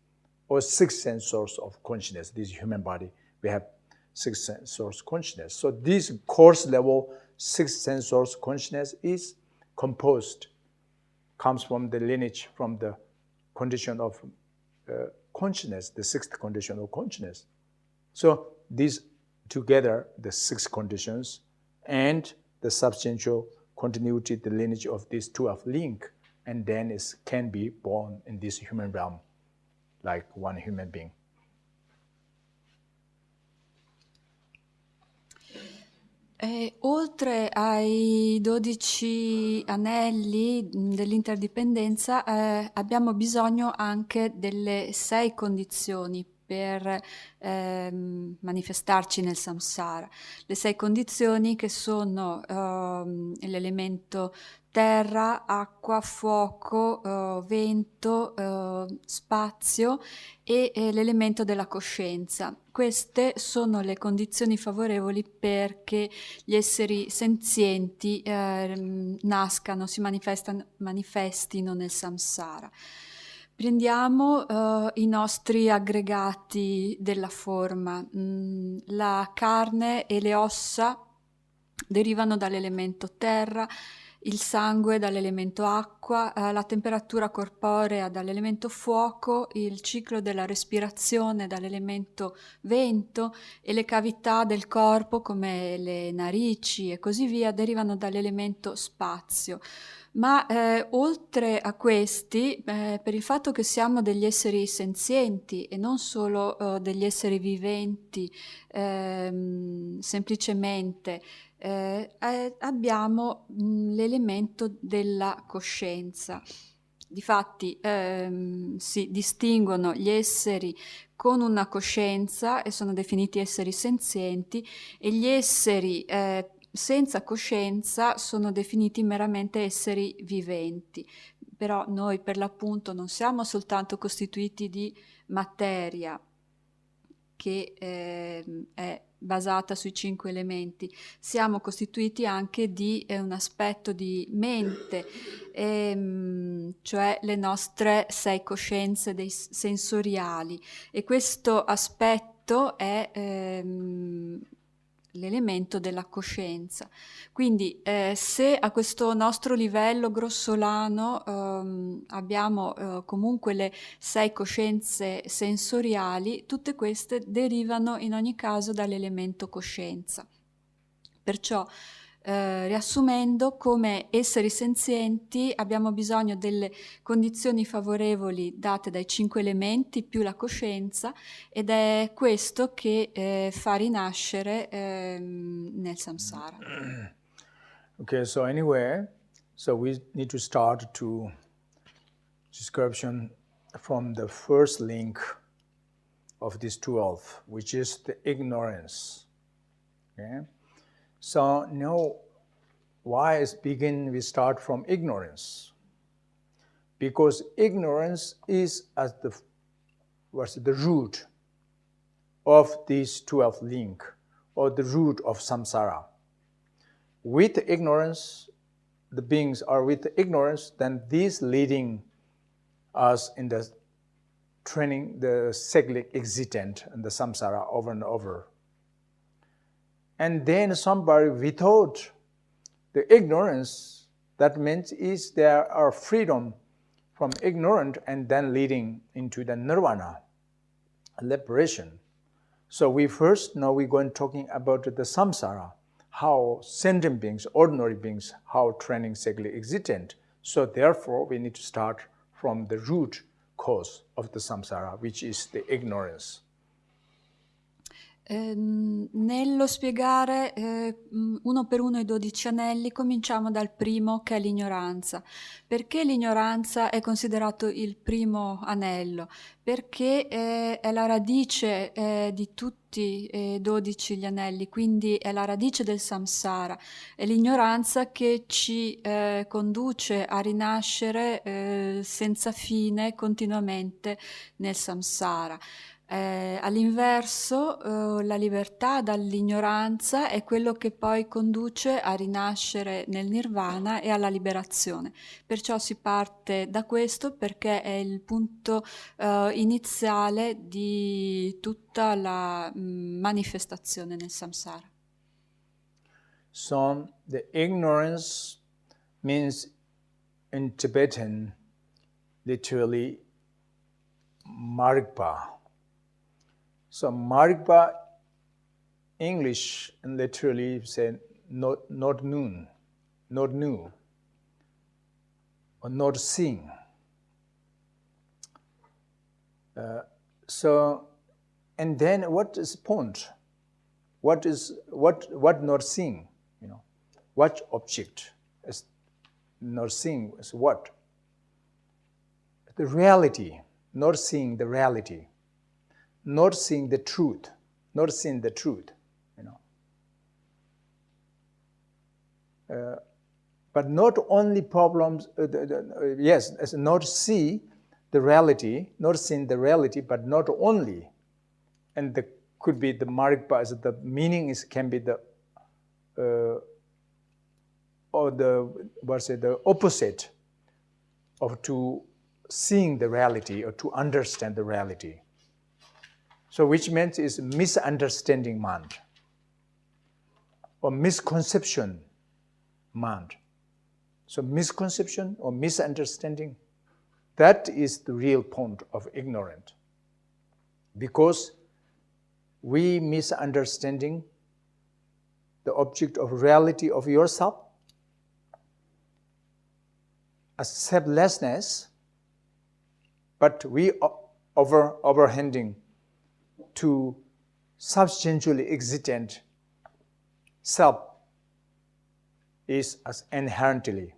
or 6 sense source of consciousness. This human body, we have 6 sense source consciousness. So this course level 6 sense source consciousness is composed, comes from the lineage, from the condition of consciousness, the 6th condition of consciousness. So these together, the 6 conditions and the substantial continuity, the lineage of these 12 link, and then it can be born in this human realm, like one human being. Oltre ai 12 anelli dell'interdipendenza, abbiamo bisogno anche delle 6 condizioni per manifestarci nel samsara. Le 6 condizioni che sono l'elemento terra, acqua, fuoco, vento, spazio e l'elemento della coscienza. Queste sono le condizioni favorevoli perché gli esseri senzienti nascano, si manifestino nel samsara. Prendiamo i nostri aggregati della forma. La carne e le ossa derivano dall'elemento terra, il sangue dall'elemento acqua, la temperatura corporea dall'elemento fuoco, il ciclo della respirazione dall'elemento vento e le cavità del corpo come le narici e così via derivano dall'elemento spazio. Ma oltre a questi, per il fatto che siamo degli esseri senzienti e non solo degli esseri viventi, semplicemente abbiamo l'elemento della coscienza. Difatti si distinguono gli esseri con una coscienza e sono definiti esseri senzienti, e gli esseri senza coscienza sono definiti meramente esseri viventi. Però noi per l'appunto non siamo soltanto costituiti di materia, che è basata sui 5 elementi, siamo costituiti anche di un aspetto di mente, cioè le nostre 6 coscienze sensoriali, e questo aspetto è l'elemento della coscienza. Quindi se a questo nostro livello grossolano abbiamo comunque le 6 coscienze sensoriali, tutte queste derivano in ogni caso dall'elemento coscienza. Perciò riassumendo, come esseri senzienti abbiamo bisogno delle condizioni favorevoli date dai 5 elementi più la coscienza, ed è questo che fa rinascere nel samsara. Okay, so anyway, so we need to start to description from the first link of this 12, which is the ignorance. Okay? So now, why we start from ignorance? Because ignorance is as the root of this 12 link, or the root of samsara. With ignorance, the beings are with ignorance, then these leading us in the training the cyclic existent and the samsara over and over. And then somebody without the ignorance, that means is there are freedom from ignorant and then leading into the nirvana, liberation. So we first, now we're going talking about the samsara, how sentient beings, ordinary beings, how training cyclic existent. So therefore, we need to start from the root cause of the samsara, which is the ignorance. Nello spiegare uno per uno i 12 anelli, cominciamo dal primo, che è l'ignoranza. Perché l'ignoranza è considerato il primo anello? Perché è la radice di tutti e 12 gli anelli, quindi è la radice del samsara. È l'ignoranza che ci conduce a rinascere senza fine continuamente nel samsara. All'inverso, la libertà dall'ignoranza è quello che poi conduce a rinascere nel nirvana e alla liberazione. Perciò si parte da questo perché è il punto iniziale di tutta la manifestazione nel samsara. So the ignorance means in Tibetan literally margpa. So margpa, English literally say not known, not new, or not seeing. So, and then what is point? What not seeing? You know, what object is not seeing? Is what? The reality, not seeing the reality. Not seeing the truth, not seeing the truth, you know. But not only problems, yes, as not see the reality, not seeing the reality, but not only. And the, could be the margpa, as the meaning is can be the, or the, what's it, the opposite of to seeing the reality or to understand the reality. So which means is misunderstanding mind or misconception mind. So misconception or misunderstanding, that is the real point of ignorant. Because we misunderstanding the object of reality of yourself as selflessness, but we overhanding to substantially existent self is as inherently.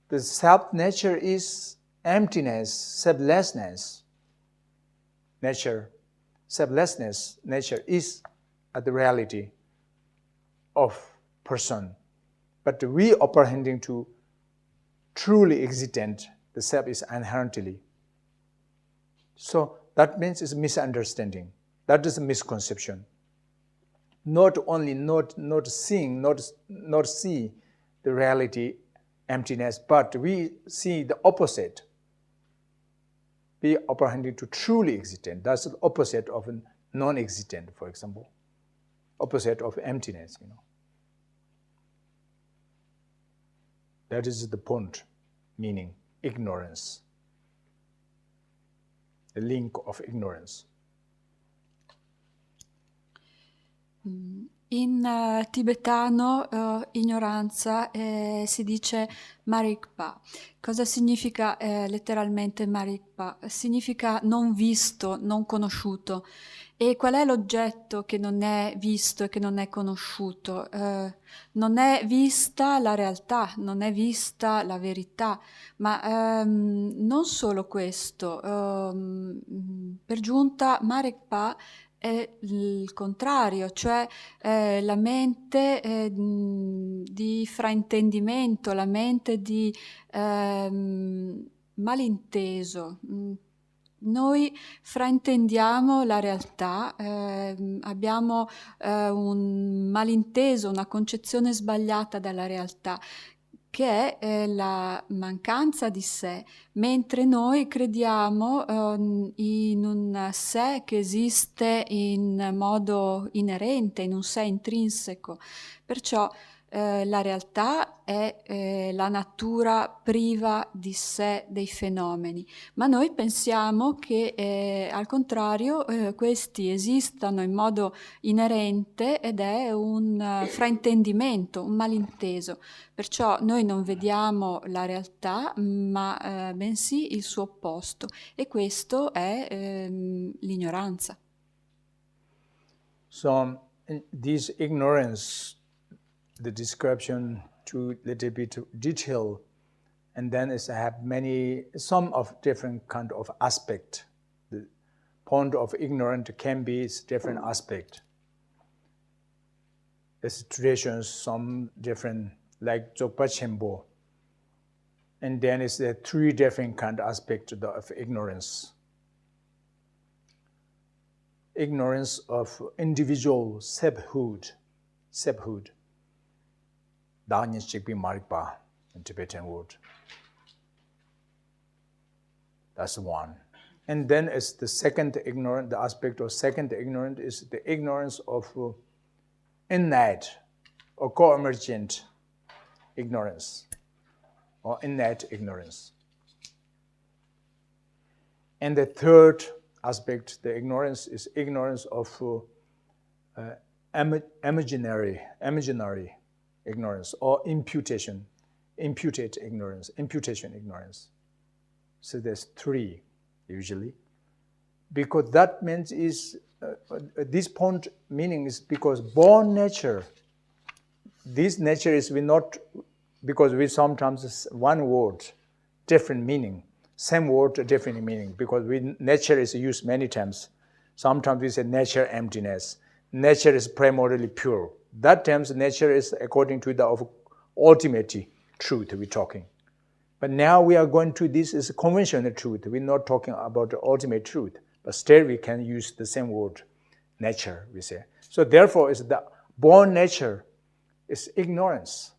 The self nature is emptiness, selflessness. Nature, selflessness, nature is the reality of person. But we apprehending to truly existent, the self is inherently. So that means it's misunderstanding. That is a misconception. Not only not seeing, not see the reality, emptiness, but we see the opposite. We apprehending to truly existent. That's the opposite of non-existent, for example. Opposite of emptiness, you know. That is the point, meaning ignorance. The link of ignorance. In tibetano ignoranza si dice marikpa. Cosa significa letteralmente marikpa? Significa non visto, non conosciuto. E qual è l'oggetto che non è visto e che non è conosciuto? Non è vista la realtà, non è vista la verità, ma non solo questo. Per giunta marikpa è il contrario, cioè la mente di fraintendimento, la mente di malinteso. Noi fraintendiamo la realtà, abbiamo un malinteso, una concezione sbagliata della realtà. che è la mancanza di sé, mentre noi crediamo in un sé che esiste in modo inerente, in un sé intrinseco. Perciò la realtà è la natura priva di sé dei fenomeni, ma noi pensiamo che al contrario questi esistano in modo inerente ed è un fraintendimento, un malinteso. Perciò noi non vediamo la realtà, ma bensì il suo opposto, e questo è l'ignoranza. So this ignorance, the description to little bit detail, and then it have some of different kind of aspect. The point of ignorance can be different aspect. It's traditions, some different, like Dzogpa Chenpo. And then it's the three different kind of aspects of ignorance. Ignorance of individual selfhood. Danyan Shikpi Marikpa in Tibetan word. That's one. And then it's the second ignorance, the aspect of second ignorance is the ignorance of innate or co-emergent ignorance or innate ignorance. And the third aspect, the ignorance, is ignorance of imaginary ignorance or imputation ignorance. So there's three usually, because that means is this point meaning is because born nature. This nature is we not because we sometimes one word different meaning, same word different meaning, because nature is used many times. Sometimes we say nature emptiness. Nature is primarily pure. That terms nature is according to the ultimate truth we're talking. But now we are going to this is conventional truth. We're not talking about the ultimate truth, but still we can use the same word, nature, we say. So therefore, it's the born nature is ignorance.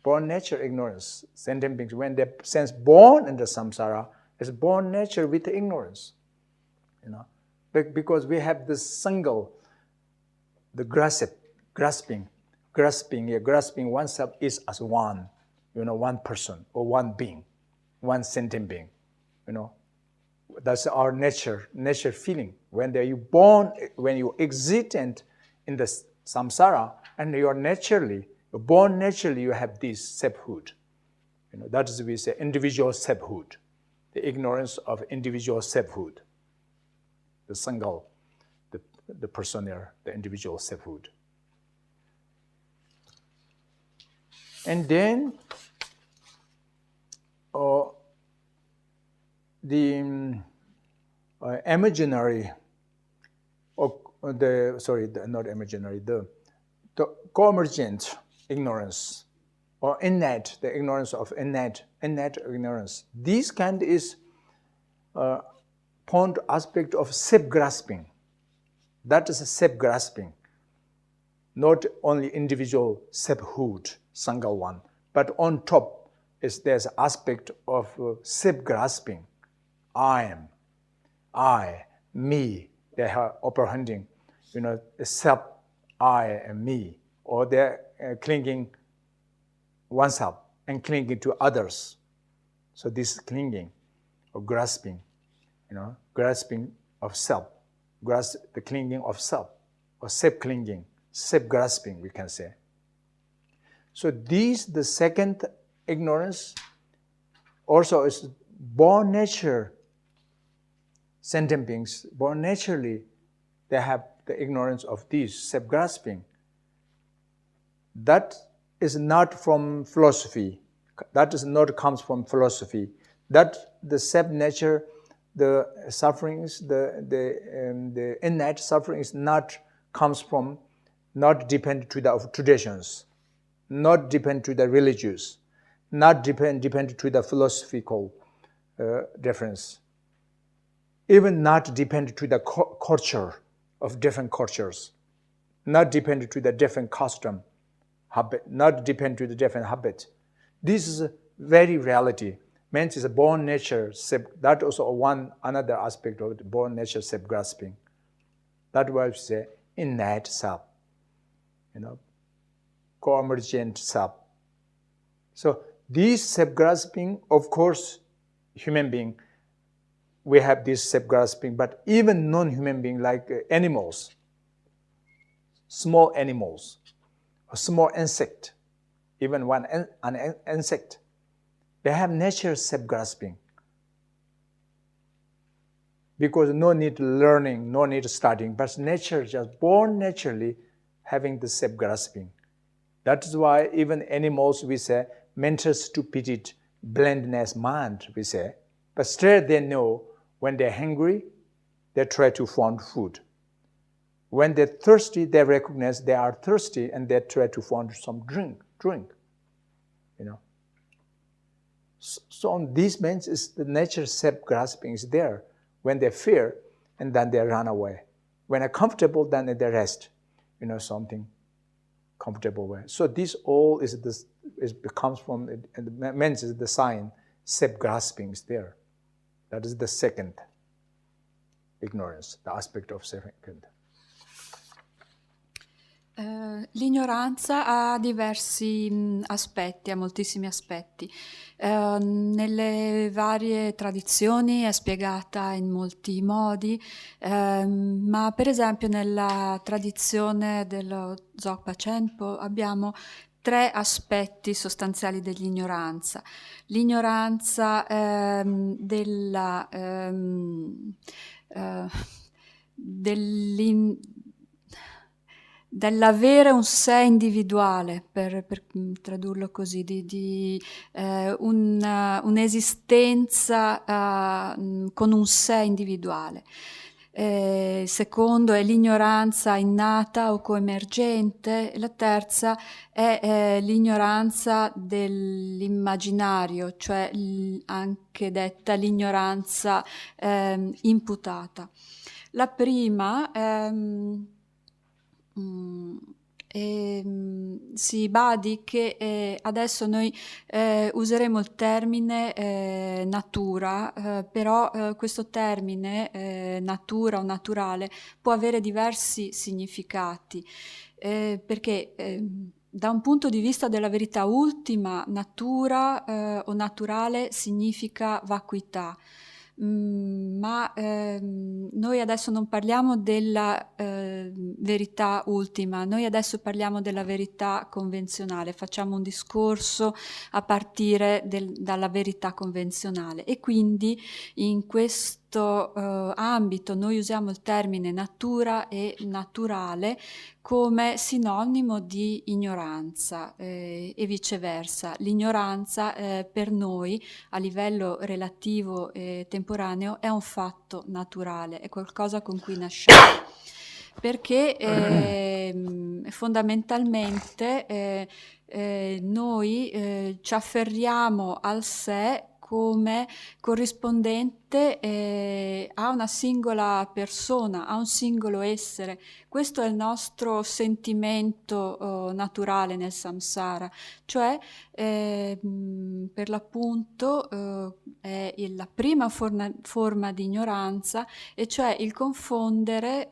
Born nature ignorance. Sentient beings, when they sense born in the samsara, it's born nature with ignorance. Because we have this single, the grasping oneself is as one, one person or one being, one sentient being, That's our nature feeling. When you born, when you existent in the samsara, and you are born naturally, you have this selfhood. That is we say individual selfhood, the ignorance of individual selfhood, the single, the personnel, the individual selfhood. And then the imaginary, the co-emergent ignorance, or innate, the ignorance of innate ignorance. This kind is point aspect of self-grasping. That is a self-grasping, not only individual selfhood, single one, but on top there's aspect of self-grasping. I am, I, me. They are apprehending, self, I, and me, or they're clinging oneself and clinging to others. So this clinging or grasping, grasping of self, the clinging of self, or self-clinging, self-grasping, we can say. So the second ignorance also is born nature. Sentient beings, born naturally, they have the ignorance of this self-grasping. That is not from philosophy. That is not comes from philosophy. That the self-nature, the sufferings, the innate sufferings comes from, not depend to the traditions, not depend to the religious, not depend to the philosophical difference, even not depend to the culture of different cultures, not depend to the different custom, habit, not depend to the different habit, This is very reality. Means is a born nature. That also another aspect of the born nature self-grasping. That's why we say innate self, co-emergent self. So this self-grasping, of course, human being, we have this self-grasping, but even non-human being like animals, small animals, a small insect, even an insect, they have nature self-grasping. Because no need learning, no need studying, but nature just born naturally having the self-grasping. That is why even animals, we say, mental stupidity, blindness, mind, we say, but still they know when they're hungry, they try to find food. When they're thirsty, they recognize they are thirsty and they try to find some drink. So on these means is the nature self-grasping is there. When they fear, and then they run away. When they're comfortable, then they rest. Something comfortable way. So this all comes from the means is the sign self-grasping is there. That is the second ignorance, the aspect of second. L'ignoranza ha diversi aspetti, ha moltissimi aspetti. Nelle varie tradizioni è spiegata in molti modi, ma per esempio nella tradizione dello Dzogchen abbiamo 3 aspetti sostanziali dell'ignoranza. L'ignoranza dell'avere un sé individuale, per tradurlo così, di un'esistenza con un sé individuale. Secondo è l'ignoranza innata o coemergente, la terza è l'ignoranza dell'immaginario, cioè anche detta l'ignoranza imputata. La prima si badi che adesso noi useremo il termine natura, però questo termine natura o naturale può avere diversi significati, perché da un punto di vista della verità ultima, natura o naturale significa vacuità. Ma noi adesso non parliamo della verità ultima, noi adesso parliamo della verità convenzionale, facciamo un discorso a partire dalla verità convenzionale e quindi in questo ambito noi usiamo il termine natura e naturale come sinonimo di ignoranza e viceversa. L'ignoranza per noi a livello relativo e temporaneo è un fatto naturale, è qualcosa con cui nasciamo. Perché fondamentalmente noi ci afferriamo al sé come corrispondente a una singola persona, a un singolo essere. Questo è il nostro sentimento naturale nel samsara, cioè per l'appunto è la prima forma di ignoranza, e cioè il confondere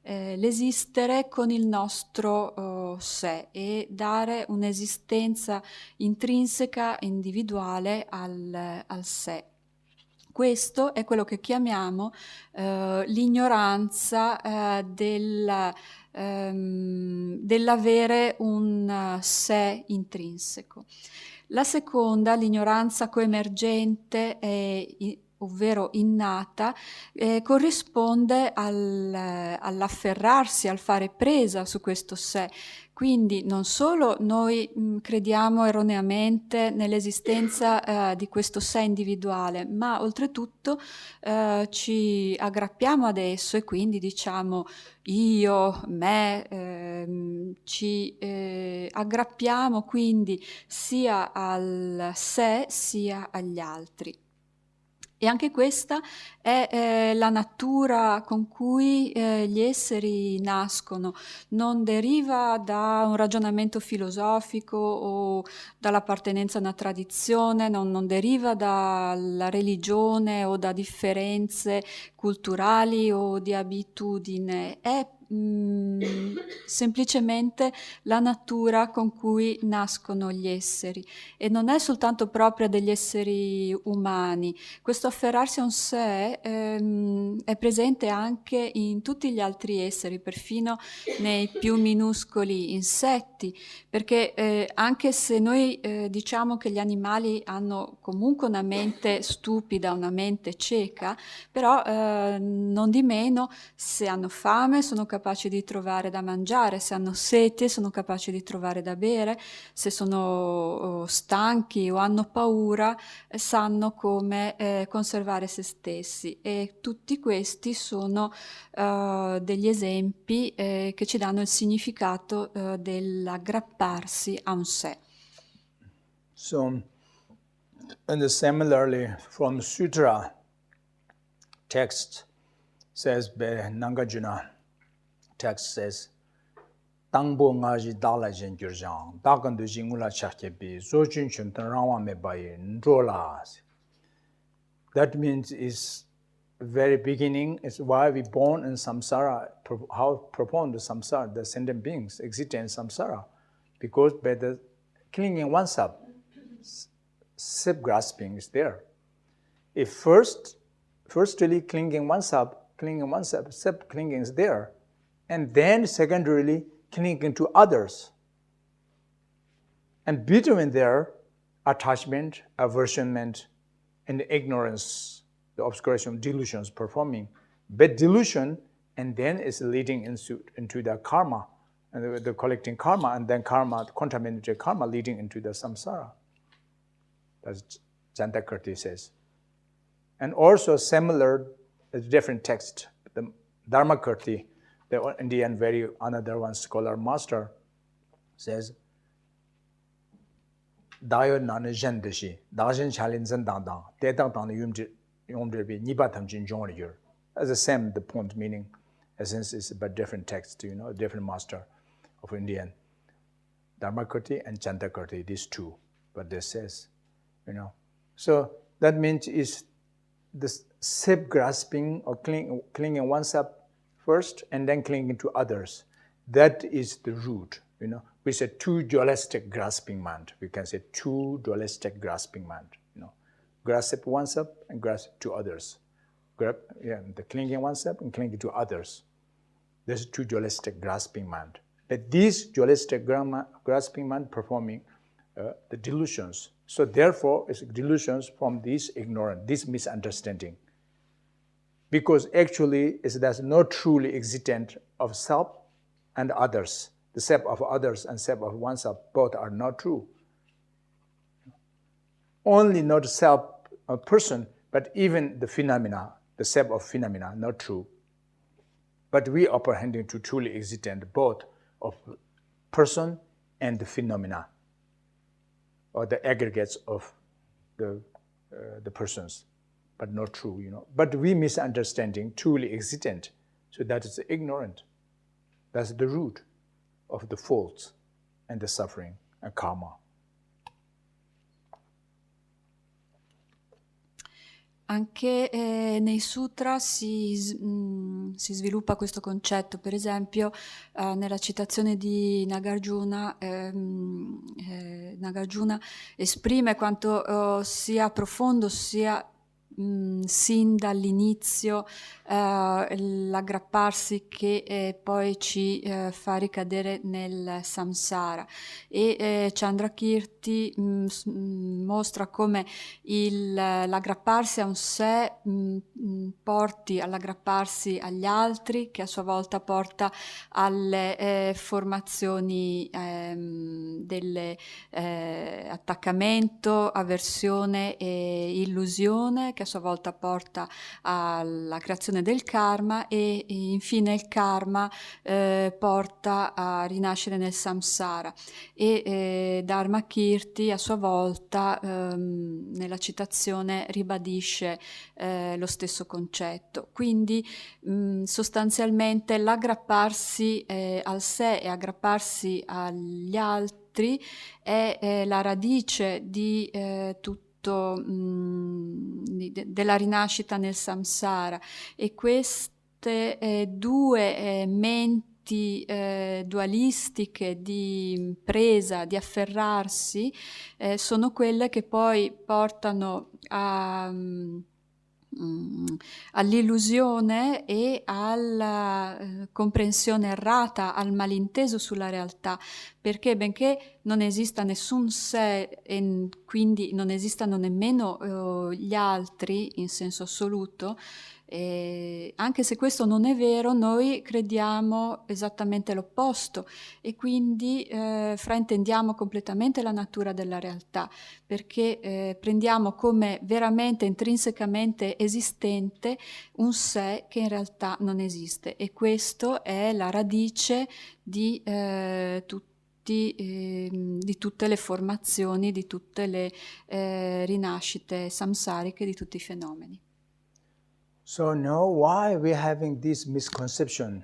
l'esistere con il nostro sé e dare un'esistenza intrinseca, individuale al sé. Questo è quello che chiamiamo l'ignoranza dell'avere un sé intrinseco. La seconda, l'ignoranza coemergente, ovvero innata, corrisponde all'afferrarsi, al fare presa su questo sé. Quindi non solo noi crediamo erroneamente nell'esistenza di questo sé individuale, ma oltretutto ci aggrappiamo ad esso e quindi diciamo io, me, ci aggrappiamo quindi sia al sé sia agli altri. E anche questa è la natura con cui gli esseri nascono, non deriva da un ragionamento filosofico o dall'appartenenza a una tradizione, non deriva dalla religione o da differenze culturali o di abitudine, è semplicemente la natura con cui nascono gli esseri e non è soltanto propria degli esseri umani. Questo afferrarsi a un sé è presente anche in tutti gli altri esseri, perfino nei più minuscoli insetti, perché anche se noi diciamo che gli animali hanno comunque una mente stupida, una mente cieca, però non di meno, se hanno fame sono capaci di trovare da mangiare, se hanno sete sono capaci di trovare da bere, se sono stanchi o hanno paura sanno come conservare se stessi, e tutti questi sono degli esempi che ci danno il significato dell'aggrapparsi a un sé. So, and similarly from Sutra text says, Nangajuna text says, Tangbo ngaji dala jen gyurjang, dagandu jingula chakyebi, zojun chuntan rawa me bayi, njola. That means is very beginning, is why we born in samsara, how profound the samsara, the sentient beings exist in samsara. Because by the clinging oneself, self-grasping is there. If firstly clinging oneself, self-clinging is there, and then secondarily clinging to others. And between there, attachment, aversionment, and ignorance, the obscuration, delusions performing. But delusion, and then is leading into the karma, and the collecting karma, and then karma, contaminated karma, leading into the samsara. That's Jantakirti says. And also similar, a different text, the Dharmakirti, the Indian, very another one scholar master, says, Dayo nana jendeshi, dajen chalin zendang, tetang tang yomdrebi, nibatam jin jongyur. As the same, the point meaning, essence is but different text, different master of Indian. Dharmakirti and Jantakirti, these two, but this says, So that means is this self-grasping or clinging oneself first and then clinging to others. That is the root, We say two dualistic grasping mind. We can say two dualistic grasping mind, Grasp oneself and grasp to others. The clinging oneself and clinging to others. There's two dualistic grasping mind. But these dualistic grasping mind performing the delusions. So therefore, it's delusions from this ignorance, this misunderstanding. Because actually, there's no truly existent of self and others. The self of others and self of oneself, both are not true. Only not self, a person, but even the phenomena, the self of phenomena, not true. But we are apprehending to truly existent both of person and the phenomena, or the aggregates of the persons, but not true, But we misunderstanding truly existent, so that is ignorant. That's the root of the faults and the suffering and karma. Anche nei sutra si sviluppa questo concetto, per esempio nella citazione di Nagarjuna, Nagarjuna esprime quanto sia profondo, sia sin dall'inizio l'aggrapparsi che poi ci fa ricadere nel samsara, e Chandrakirti mostra come l'aggrapparsi a un sé porti all'aggrapparsi agli altri, che a sua volta porta alle formazioni delle attaccamento, avversione e illusione, che a sua volta porta alla creazione del karma e infine il karma porta a rinascere nel samsara e Dharma Kirti a sua volta nella citazione ribadisce lo stesso concetto. Quindi sostanzialmente l'aggrapparsi al sé e aggrapparsi agli altri è la radice di tutto della rinascita nel samsara, e queste due menti dualistiche di presa, di afferrarsi, sono quelle che poi portano all'illusione e alla comprensione errata, al malinteso sulla realtà, perché benché non esista nessun sé e quindi non esistano nemmeno gli altri in senso assoluto, anche se questo non è vero, noi crediamo esattamente l'opposto e quindi fraintendiamo completamente la natura della realtà, perché prendiamo come veramente intrinsecamente esistente un sé che in realtà non esiste, e questo è la radice di tutte le formazioni, di tutte le rinascite samsariche, di tutti i fenomeni. So now why we're having this misconception?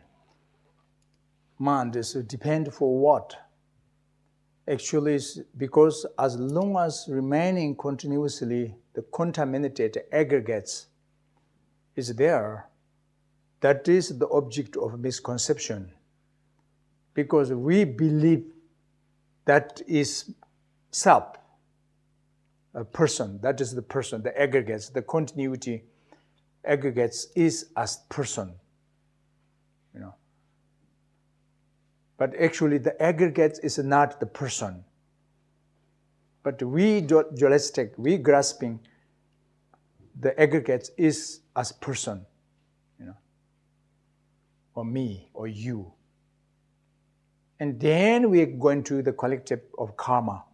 Mind is depend for what? Actually, it's because as long as remaining continuously the contaminated aggregates is there, that is the object of misconception. Because we believe that is self, a person, that is the person, the aggregates, the continuity aggregates is as person, you know. But actually the aggregates is not the person. But we dualistic, we grasping the aggregates is as person, you know, or me, or you. And then we are going to the collective of karma,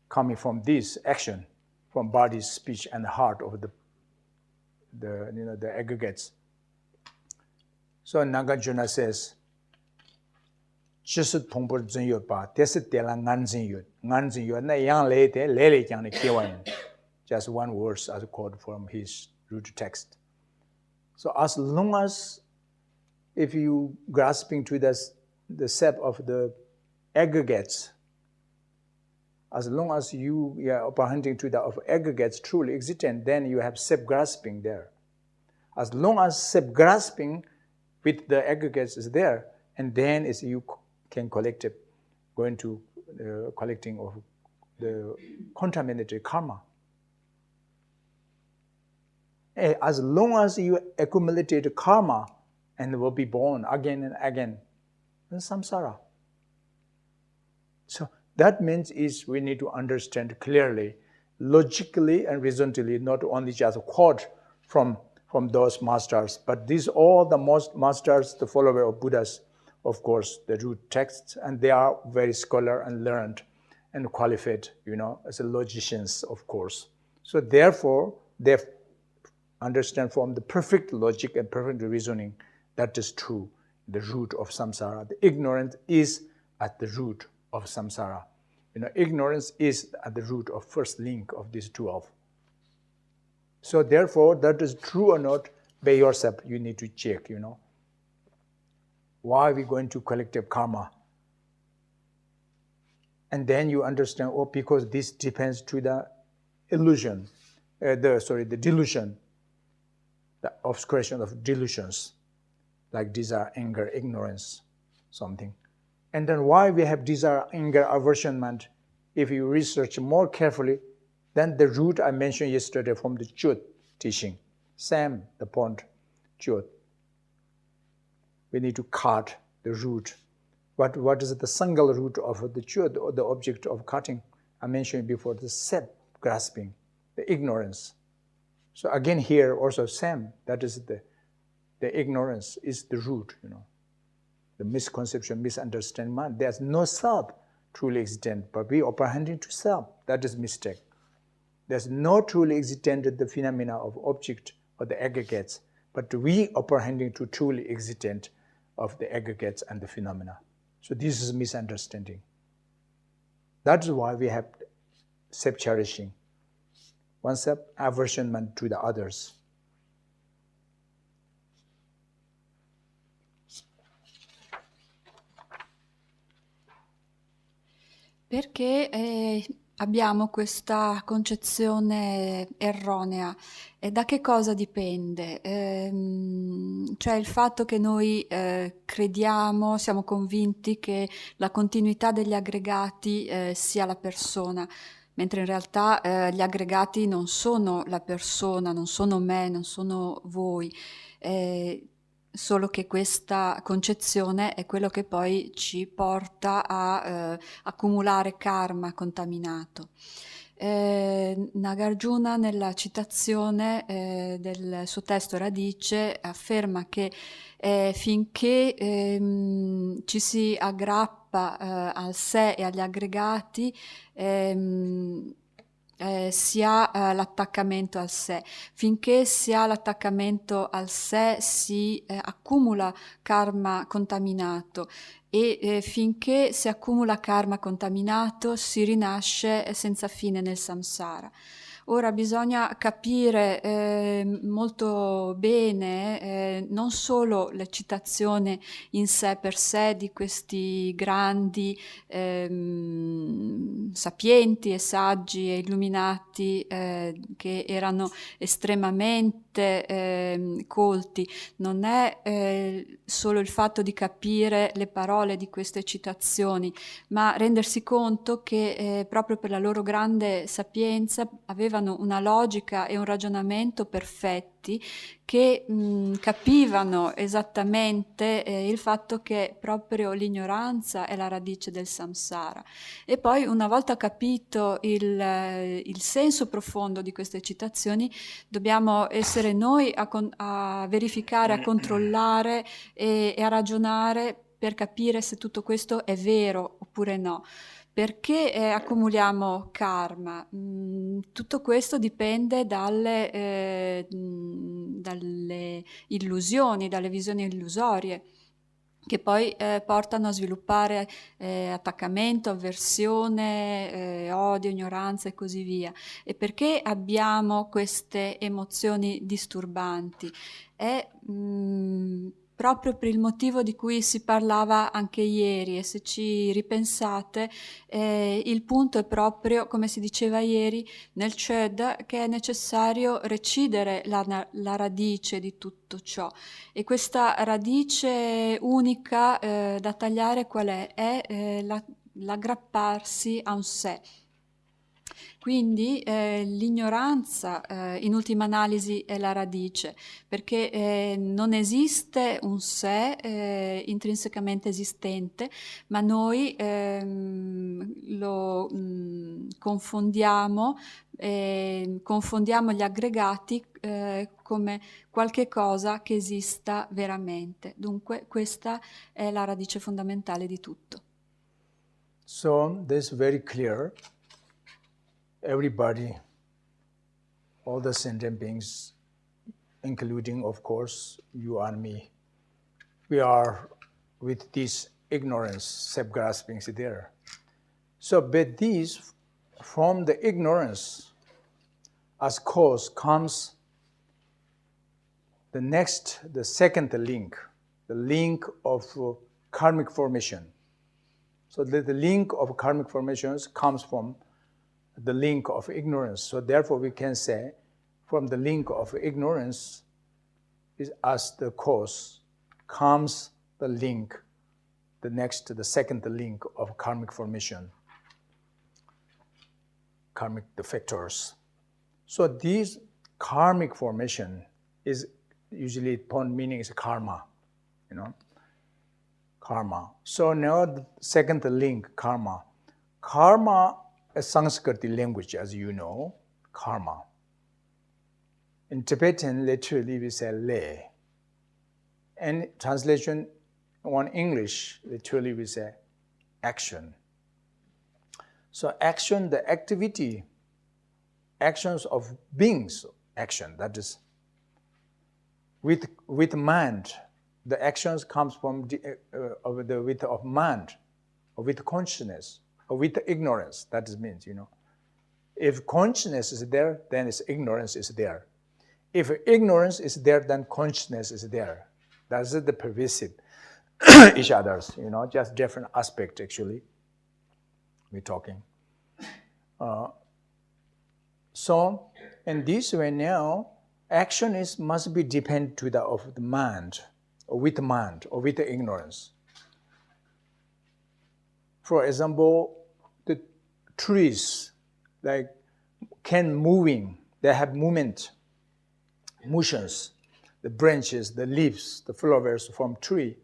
coming from this action, from body, speech, and heart of the aggregates. So Nagarjuna says, "Chisut pongpur zin pa, tesit tela ngan zin yut na yang le te le le kyang ne kewayin." Just one verse as a quote from his root text. So as long as if you grasping to the set of the aggregates, as long as you are apprehending to the of aggregates truly existent, then you have self-grasping there. As long as self-grasping with the aggregates is there, and then is you can collect it, going to collecting of the contaminated karma. As long as you accumulated karma and will be born again and again in samsara. So that means is we need to understand clearly, logically and reasonably, not only just a quote from those masters, but these all the most masters, the follower of Buddhas, of course, the root texts, and they are very scholar and learned and qualified, you know, as a logicians, of course. So therefore, they understand from the perfect logic and perfect reasoning that is true, the root of samsara. The ignorance is at the root of samsara. You know, ignorance is at the root of first link of these 12. So therefore, that is true or not, by yourself, you need to check, you know. Why are we going to collective karma? And then you understand, oh, because this depends to the illusion, the delusion, the obscuration of delusions, like desire, anger, ignorance, something. And then why we have desire, anger, aversionment, if you research more carefully, then the root I mentioned yesterday from the Chut teaching, same, the point, Chut. We need to cut the root. What is the single root of the Chut, or the object of cutting? I mentioned before, the self-grasping, the ignorance. So again here also same, that is the ignorance is the root, you know. The misconception, misunderstanding mind. There's no self truly existent, but we apprehending to self. That is mistake. There's no truly existent the phenomena of object or the aggregates, but we apprehending to truly existent of the aggregates and the phenomena. So this is misunderstanding. That's why we have self-cherishing. Oneself, aversion to the others. Perché abbiamo questa concezione erronea. E da che cosa dipende? Cioè il fatto che noi crediamo, siamo convinti che la continuità degli aggregati sia la persona, mentre in realtà gli aggregati non sono la persona, non sono me, non sono voi. Solo che questa concezione è quello che poi ci porta a accumulare karma contaminato. Nagarjuna nella citazione del suo testo Radice afferma che finché ci si aggrappa al sé e agli aggregati si ha l'attaccamento al sé. Finché si ha l'attaccamento al sé si accumula karma contaminato e finché si accumula karma contaminato si rinasce senza fine nel samsara. Ora bisogna capire molto bene non solo la citazione in sé per sé di questi grandi sapienti e saggi e illuminati che erano estremamente colti. Non è solo il fatto di capire le parole di queste citazioni, ma rendersi conto che proprio per la loro grande sapienza avevano una logica e un ragionamento perfetti che capivano esattamente il fatto che proprio l'ignoranza è la radice del samsara. E poi una volta capito il senso profondo di queste citazioni, dobbiamo essere noi a verificare, a controllare e a ragionare per capire se tutto questo è vero oppure no. Perché accumuliamo karma? Tutto questo dipende dalle illusioni, dalle visioni illusorie, che poi portano a sviluppare attaccamento, avversione, odio, ignoranza e così via. E perché abbiamo queste emozioni disturbanti? È proprio per il motivo di cui si parlava anche ieri, e se ci ripensate il punto è proprio, come si diceva ieri, nel Chöd, che è necessario recidere la radice di tutto ciò. E questa radice unica da tagliare qual è? È l'aggrapparsi a un sé. Quindi l'ignoranza in ultima analisi è la radice, perché non esiste un sé intrinsecamente esistente, ma noi lo confondiamo gli aggregati come qualche cosa che esista veramente. Dunque questa è la radice fondamentale di tutto. So this is very clear. Everybody, all the sentient beings, including, of course, you and me, we are with this ignorance, self-grasping there. So, but this, from the ignorance as cause comes the second link, the link of karmic formation. So the link of karmic formations comes from the link of ignorance. So therefore we can say from the link of ignorance is as the cause comes the link, the second link of karmic formation, the factors. So these karmic formation is usually meaning is karma, karma. So now the second link, karma. Karma is Sanskrit language, as you know, karma. In Tibetan, literally we say le. And translation on English, literally we say action. So action, the activity, actions of beings, action, that is, with mind, the actions comes from with mind, or with consciousness, or with ignorance, that means, If consciousness is there, then ignorance is there. If ignorance is there, then consciousness is there. That's the pervasive each other's, just different aspect actually. We're talking. So in this way now, action must be dependent of the mind, or with ignorance. For example, the trees, like can moving, they have motions, the branches, the leaves, the flowers from tree.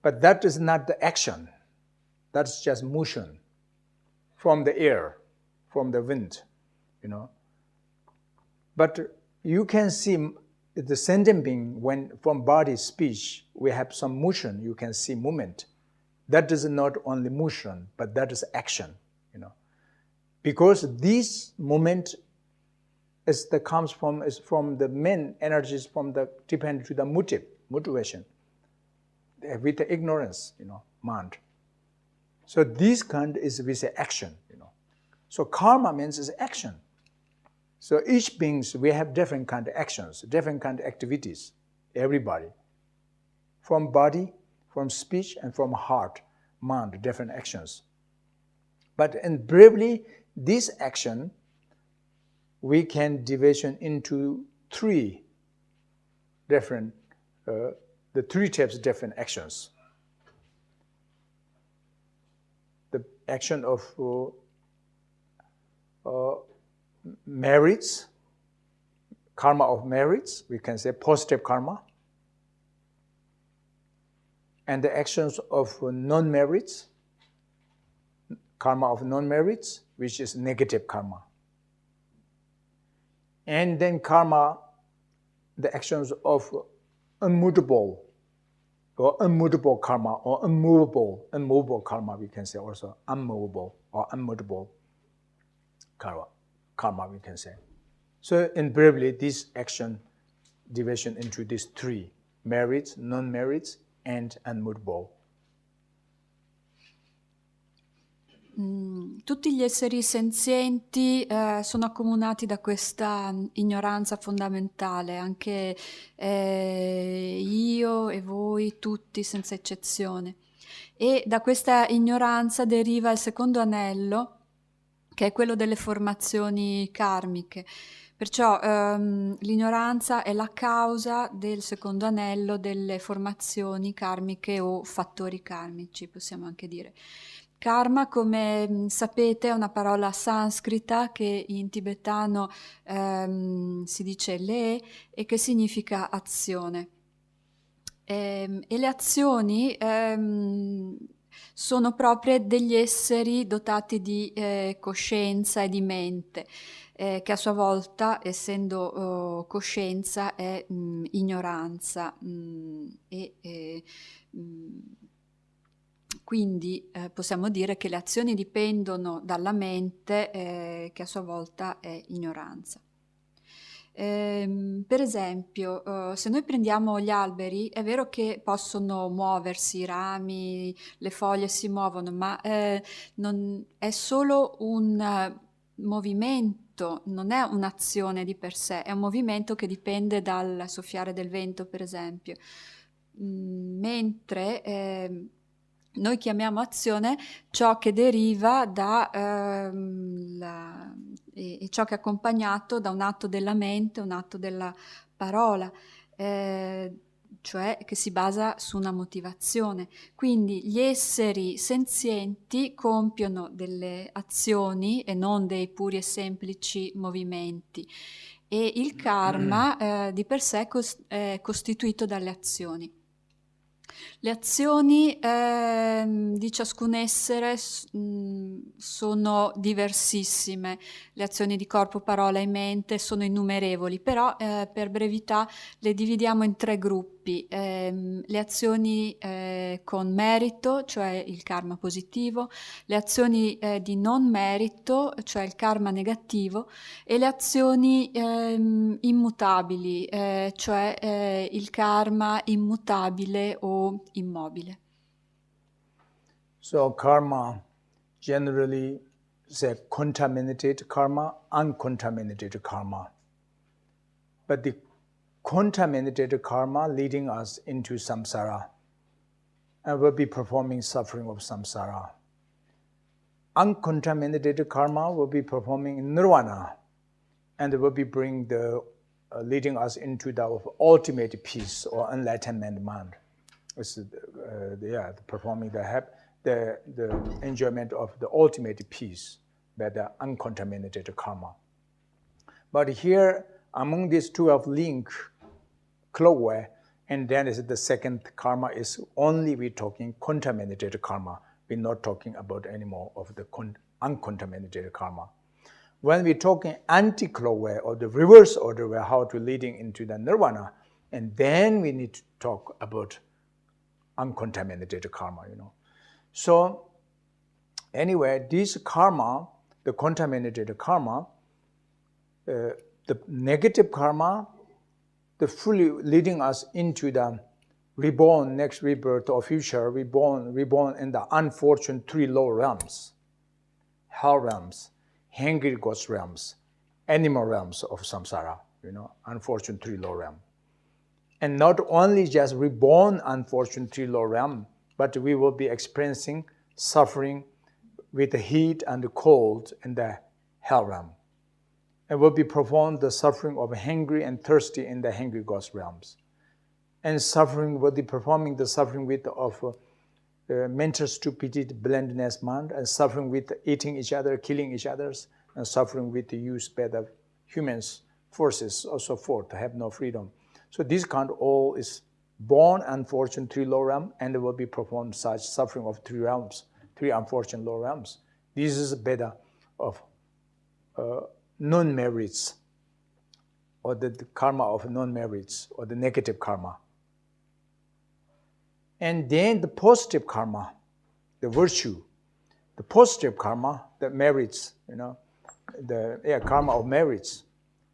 But that is not the action. That's just motion from the air, from the wind, But you can see the sentient being, when from body, speech, we have some motion, you can see movement. That is not only motion, but that is action, Because this movement comes from the main energies depend to the motivation, with the ignorance, mind. So this kind is with action, So karma means action. So each beings, we have different kind of actions, different kind of activities, everybody. From body, from speech, and from heart, mind, different actions. But in briefly, this action, we can division into three different, the three types of different actions. The action of merits, karma of merits, we can say positive karma. And the actions of non-merits, karma of non-merits, which is negative karma. And then karma, the actions of unmutable karma, or unmovable karma, we can say also unmovable or unmutable karma, we can say. So in briefly, this action division into these three: merits, non-merits, and unmutable. Tutti gli esseri senzienti sono accomunati da questa ignoranza fondamentale, anche io e voi, tutti senza eccezione. E da questa ignoranza deriva il secondo anello, che è quello delle formazioni karmiche. Perciò l'ignoranza è la causa del secondo anello delle formazioni karmiche o fattori karmici, possiamo anche dire. Karma, come sapete, è una parola sanscrita che in tibetano si dice le e che significa azione. E le azioni sono proprie degli esseri dotati di coscienza e di mente, che a sua volta, essendo coscienza, è ignoranza quindi possiamo dire che le azioni dipendono dalla mente, che a sua volta è ignoranza. Per esempio, se noi prendiamo gli alberi, è vero che possono muoversi, i rami, le foglie si muovono, ma non è solo un movimento, non è un'azione di per sé, è un movimento che dipende dal soffiare del vento, per esempio. Mentre noi chiamiamo azione ciò che deriva da e ciò che è accompagnato da un atto della mente, un atto della parola, cioè che si basa su una motivazione. Quindi gli esseri senzienti compiono delle azioni e non dei puri e semplici movimenti. E il karma di per sé è costituito dalle azioni. Le azioni di ciascun essere sono diversissime, le azioni di corpo, parola e mente sono innumerevoli, però per brevità le dividiamo in 3 gruppi, le azioni con merito, cioè il karma positivo, le azioni di non merito, cioè il karma negativo, e le azioni immutabili, cioè il karma immutabile o immobile. So karma generally is a contaminated karma, uncontaminated karma. But the contaminated karma leading us into samsara and will be performing suffering of samsara. Uncontaminated karma will be performing nirvana and will be leading us into the ultimate peace or enlightenment mind. It's performing the enjoyment of the ultimate peace by the uncontaminated karma. But here, among these 12 link, clockwise, and then is the second karma is only we talking contaminated karma. We're not talking about anymore of the uncontaminated karma. When we're talking anti-clockwise or the reverse order, where how to leading into the nirvana, and then we need to talk about uncontaminated karma, So anyway, this karma, the contaminated karma, the negative karma, the fully leading us into the reborn, next rebirth or future, reborn in the unfortunate 3 lower realms, hell realms, hungry ghost realms, animal realms of samsara, unfortunate 3 lower realm. And not only just reborn unfortunate 3 lower realm, but we will be experiencing suffering with the heat and the cold in the hell realm. And will be performed the suffering of hungry and thirsty in the hungry ghost realms. And suffering will be performing the suffering of mental stupidity, blindness, mind, and suffering with eating each other, killing each other, and suffering with the use by the humans, forces, also forth, to have no freedom. So this kind all is born unfortunate 3 low realm, and will be performed such suffering of 3 realms, 3 unfortunate low realms. This is better of non-merits, or the karma of non-merits, or the negative karma. And then the positive karma, the virtue, the positive karma, the merits, the karma of merits.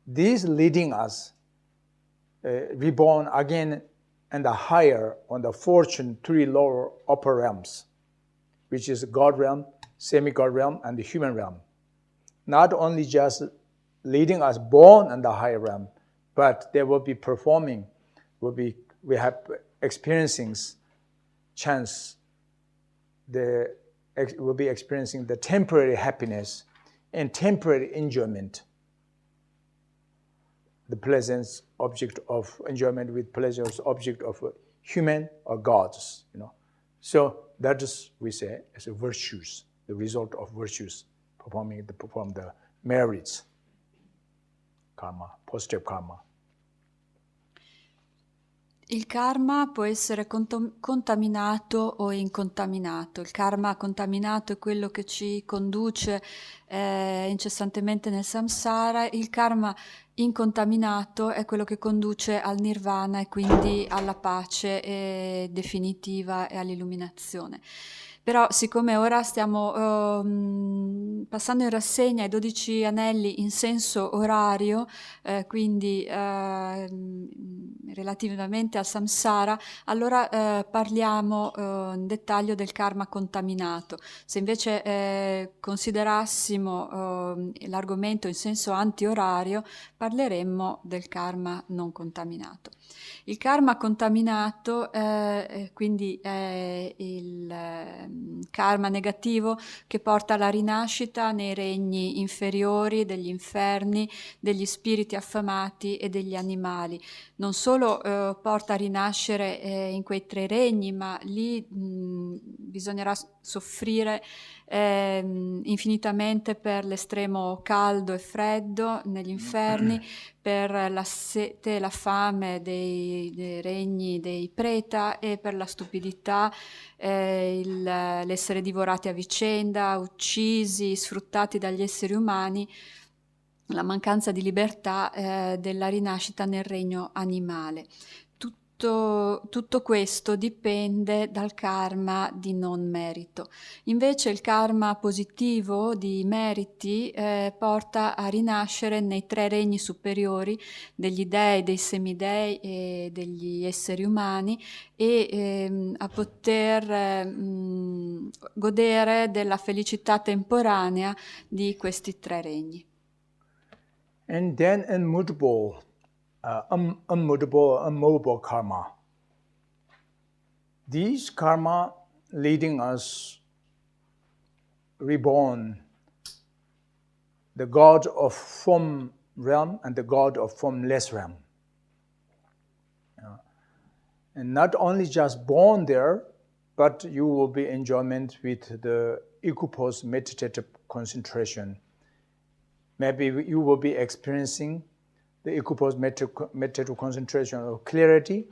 These leading us reborn again and the higher on the fortune 3 lower upper realms, which is God realm, semi-God realm, and the human realm. Not only just leading us born in the higher realm, but they will be performing, we have experiencing chance, will be experiencing the temporary happiness and temporary enjoyment, the pleasant object of enjoyment with pleasures object of human or gods, So that is, we say, as a virtues, the result of virtues, perform the merits, karma, positive karma. Il karma può essere contaminato o incontaminato. Il karma contaminato è quello che ci conduce incessantemente nel samsara. Il karma incontaminato è quello che conduce al nirvana e quindi alla pace definitiva e all'illuminazione. Però siccome ora stiamo passando in rassegna i 12 anelli in senso orario, quindi relativamente al samsara, allora parliamo in dettaglio del karma contaminato. Se invece considerassimo l'argomento in senso antiorario, parleremmo del karma non contaminato. Il karma contaminato quindi è il karma negativo che porta alla rinascita nei regni inferiori, degli inferni, degli spiriti affamati e degli animali. non solo porta a rinascere in quei 3 regni, ma lì bisognerà soffrire infinitamente per l'estremo caldo e freddo negli inferni, per la sete e la fame dei regni dei preta e per la stupidità, l'essere divorati a vicenda, uccisi, sfruttati dagli esseri umani, la mancanza di libertà della rinascita nel regno animale. Tutto questo dipende dal karma di non merito. Invece il karma positivo di meriti porta a rinascere nei 3 regni superiori degli dei, dei semidei e degli esseri umani e a poter godere della felicità temporanea di questi 3 regni. And then unmutable karma. These karma leading us reborn the god of form realm and the god of formless realm. And not only just born there, but you will be enjoyment with the equipoise meditative concentration. Maybe you will be experiencing the equipoise meditative concentration of clarity,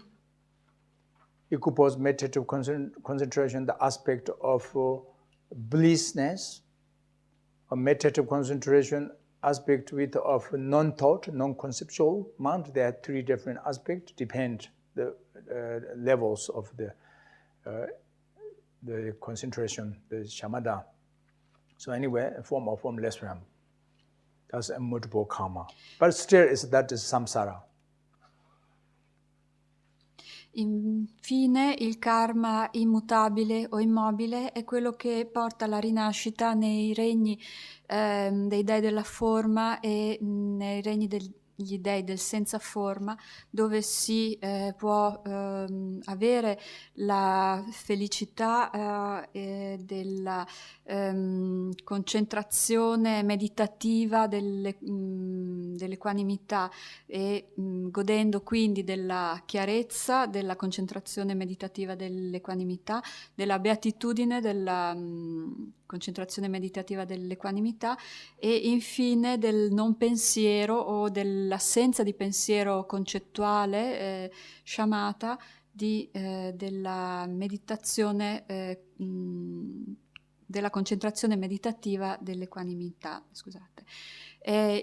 equipoise meditative concentration, the aspect of blissness, a meditative concentration aspect of non-thought, non-conceptual mind. There are 3 different aspects, depend the levels of the concentration, the shamatha. So anyway, a form of formless realm. That's immutable karma. But still, that is samsara. Infine, il karma immutabile o immobile è quello che porta alla rinascita nei regni dei dei della forma e nei regni degli dei del senza forma, dove si può avere la felicità della concentrazione meditativa dell'equanimità e godendo quindi della chiarezza, della concentrazione meditativa dell'equanimità, della beatitudine della concentrazione meditativa dell'equanimità e infine del non pensiero o dell'assenza di pensiero concettuale, shamatha, della meditazione, della concentrazione meditativa dell'equanimità. Scusate.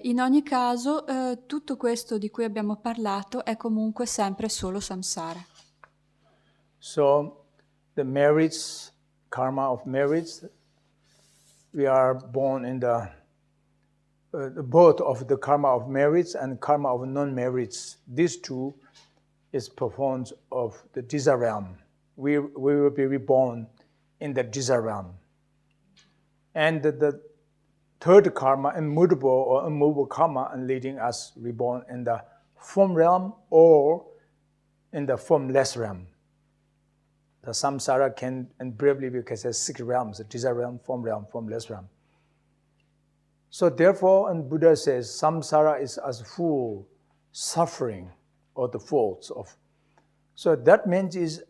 In ogni caso, tutto questo di cui abbiamo parlato è comunque sempre solo samsara. So, the merits, karma of merits, we are born in the both of the karma of merits and karma of non-merits. These 2 is performed of the desire realm. We will be reborn in the desire realm. And the 3rd karma, immutable or immovable karma, and leading us reborn in the form realm or in the formless realm. The samsara can, and briefly we can say 6 realms, the desire realm, formless realm. So therefore, and Buddha says, samsara is as full suffering or the faults of. So that means is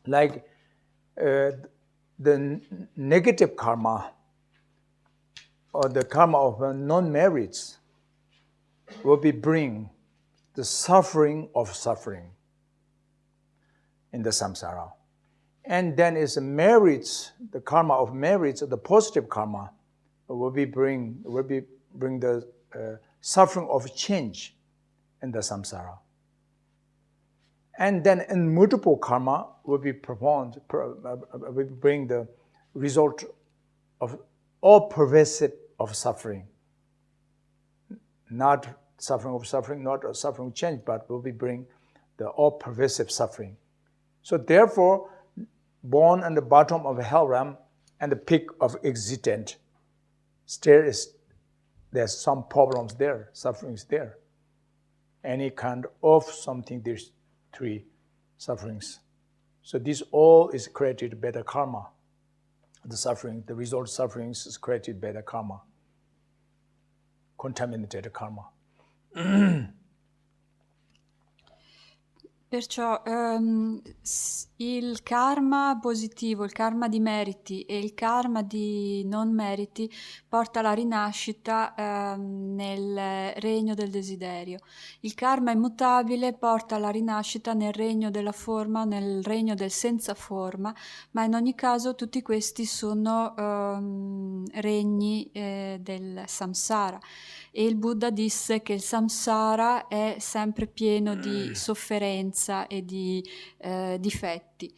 like the negative karma or the karma of non-merits will be bring the suffering of suffering in the samsara. And then is merits, the karma of merits, the positive karma will bring the suffering of change in the samsara. And then immutable karma will be performed, will bring the result of all pervasive of suffering. Not suffering of suffering, not a suffering change, but will be bring the all pervasive suffering. So therefore, born at the bottom of a hell realm and the peak of existence, there's some problems there, sufferings there. Any kind of something, there's 3 sufferings. So this all is created by the karma. The suffering, the result sufferings is created by the karma, contaminated karma. Perciò il karma positivo, il karma di meriti e il karma di non meriti porta alla rinascita nel regno del desiderio. Il karma immutabile porta alla rinascita nel regno della forma, nel regno del senza forma, ma in ogni caso tutti questi sono regni del samsara. E il Buddha disse che il samsara è sempre pieno di sofferenza e di difetti.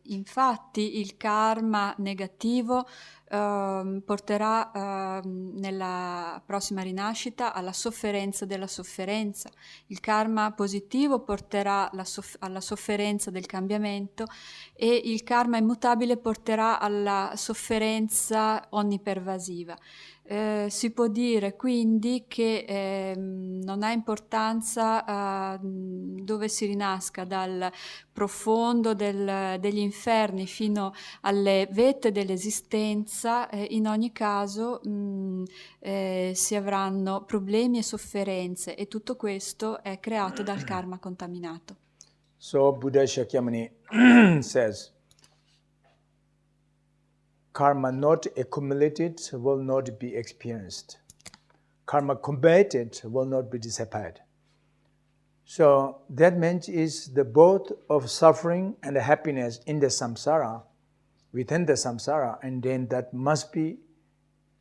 Infatti il karma negativo porterà nella prossima rinascita alla sofferenza della sofferenza. Il karma positivo porterà alla sofferenza del cambiamento e il karma immutabile porterà alla sofferenza onnipervasiva. Si può dire quindi che non ha importanza dove si rinasca, dal profondo degli inferni fino alle vette dell'esistenza, in ogni caso si avranno problemi e sofferenze e tutto questo è creato dal karma contaminato. So Buddha Shakyamuni says, karma not accumulated will not be experienced. Karma combated will not be dissipated. So that means is the both of suffering and happiness in the samsara, within the samsara, and then that must be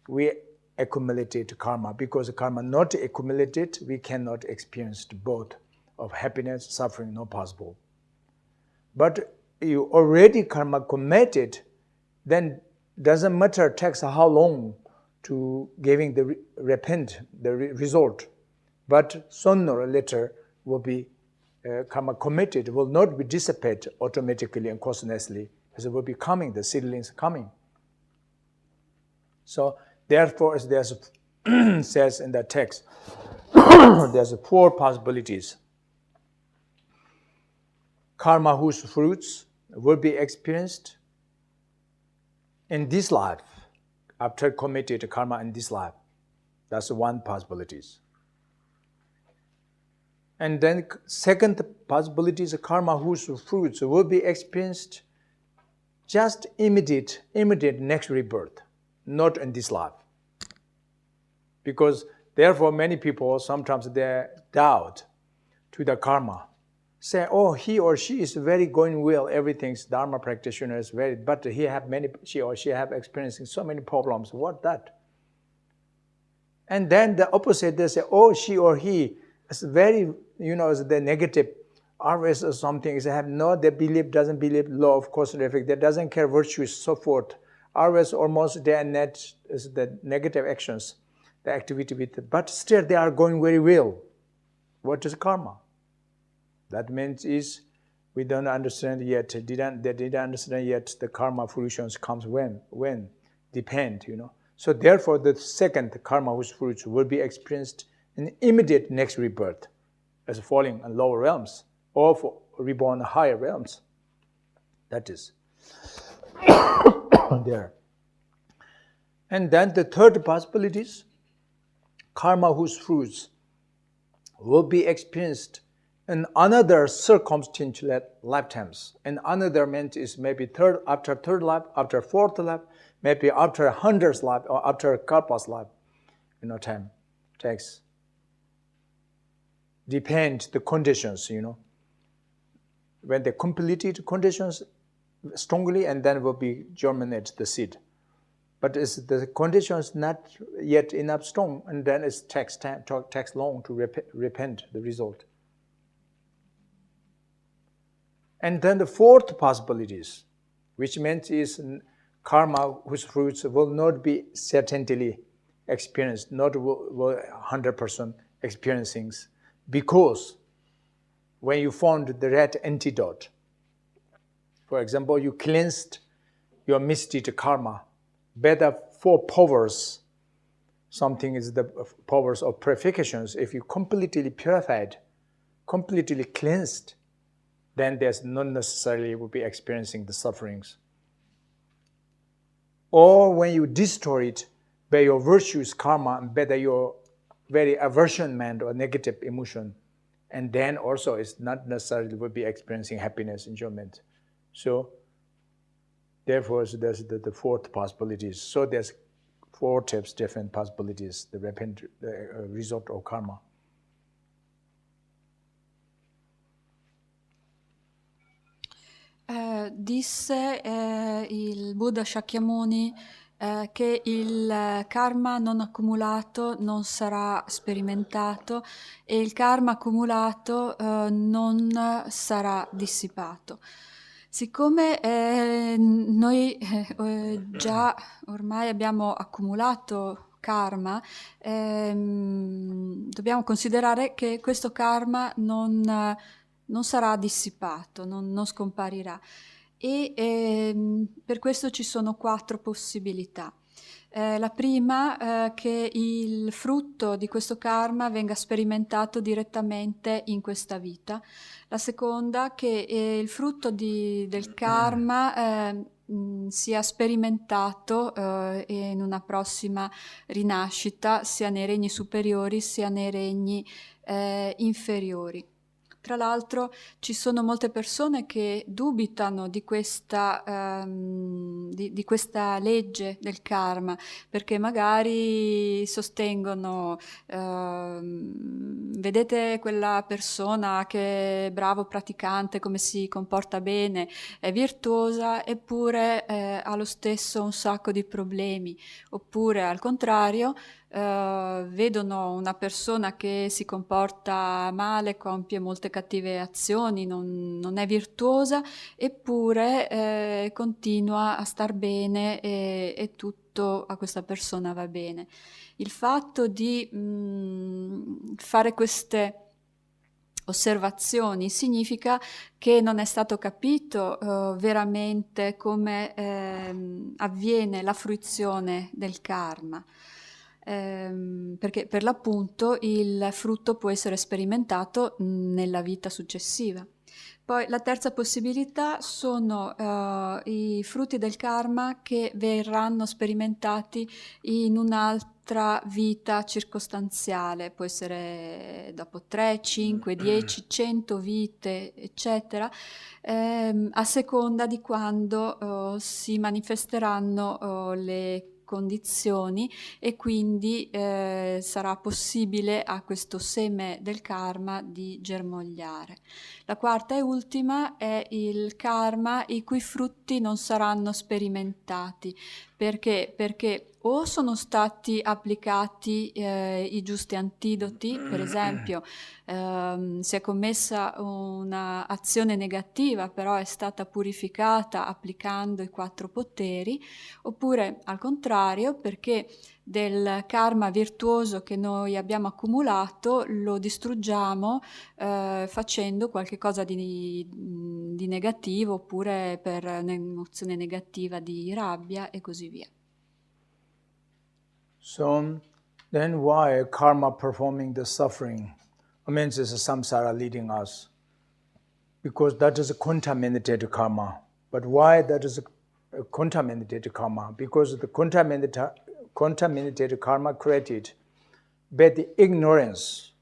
we accumulated karma, because karma not accumulated, we cannot experience both of happiness, suffering, not possible. But you already karma committed, then doesn't matter takes how long to giving the result, but sooner or later will be karma committed, will not be dissipated automatically and causelessly, as it will be coming, the seedlings coming. So therefore, as there's says in the text, there's 4 possibilities. Karma whose fruits will be experienced in this life, after committed karma in this life. That's one possibility. And then second possibility is karma whose fruits will be experienced just immediate next rebirth, not in this life. Because therefore many people, sometimes they doubt to the karma. Say, oh, he or she is very going well, everything's Dharma practitioner is very, but she or she have experiencing so many problems. What that? And then the opposite, they say, oh, she or he is very, is the negative, always or something, is have no, they believe, doesn't believe law of cause and effect, they doesn't care virtues, so forth. Always almost they are net is the negative actions, the activity with, but still they are going very well. What is karma? That means is we don't understand yet. They didn't understand yet the karma fruitions comes when depend. So therefore, the second karma whose fruits will be experienced in immediate next rebirth, as falling in lower realms or for reborn higher realms. That is there. And then the third possibility is karma whose fruits will be experienced in another circumstantial lifetimes. And another meant is maybe after third life, after fourth life, maybe after 100th life, or after kalpa's life. Time takes. Depend the conditions, When they completed conditions strongly, and then will be germinate the seed. But is the conditions not yet enough strong, and then it takes long to repent the result. And then the fourth possibilities, which means is karma whose fruits will not be certainly experienced, not will 100% experiencing, because when you found the right antidote, for example, you cleansed your misdeed karma, better 4 powers, something is the powers of purifications, if you completely purified, completely cleansed, then there's not necessarily will be experiencing the sufferings. Or when you destroy it by your virtues, karma, and better your very aversion mind or negative emotion, And then also it's not necessarily will be experiencing happiness, enjoyment. So therefore there's the fourth possibilities. So there's 4 types, different possibilities, the result of karma. Disse il Buddha Shakyamuni che il karma non accumulato non sarà sperimentato e il karma accumulato non sarà dissipato. Siccome noi già ormai abbiamo accumulato karma, dobbiamo considerare che questo karma non sarà dissipato, non scomparirà. E per questo ci sono 4 possibilità. La prima, che il frutto di questo karma venga sperimentato direttamente in questa vita. La seconda, che il frutto del karma sia sperimentato in una prossima rinascita, sia nei regni superiori sia nei regni inferiori. Tra l'altro ci sono molte persone che dubitano di questa legge del karma, perché magari sostengono vedete quella persona che è bravo praticante, come si comporta bene, è virtuosa, eppure ha lo stesso un sacco di problemi. Oppure al contrario, vedono una persona che si comporta male, compie molte cattive azioni, non è virtuosa, eppure continua a star bene e tutto a questa persona va bene. Il fatto di fare queste osservazioni significa che non è stato capito veramente come avviene la fruizione del karma. Perché per l'appunto il frutto può essere sperimentato nella vita successiva. Poi la terza possibilità sono i frutti del karma che verranno sperimentati in un'altra vita circostanziale, può essere dopo 3, 5, 10, 100 vite, eccetera, a seconda di quando si manifesteranno le condizioni e quindi sarà possibile a questo seme del karma di germogliare. La quarta e ultima è il karma i cui frutti non saranno sperimentati. Perché? Perché o sono stati applicati i giusti antidoti, per esempio si è commessa un'azione negativa, però è stata purificata applicando i 4 poteri, oppure al contrario, perché del karma virtuoso che noi abbiamo accumulato lo distruggiamo facendo qualche cosa di negativo, oppure per un'emozione negativa di rabbia e così via. So then why karma performing the suffering means it's samsara leading us? Because that is a contaminated karma. But why that is a contaminated karma? Because the contaminated karma created by the ignorance.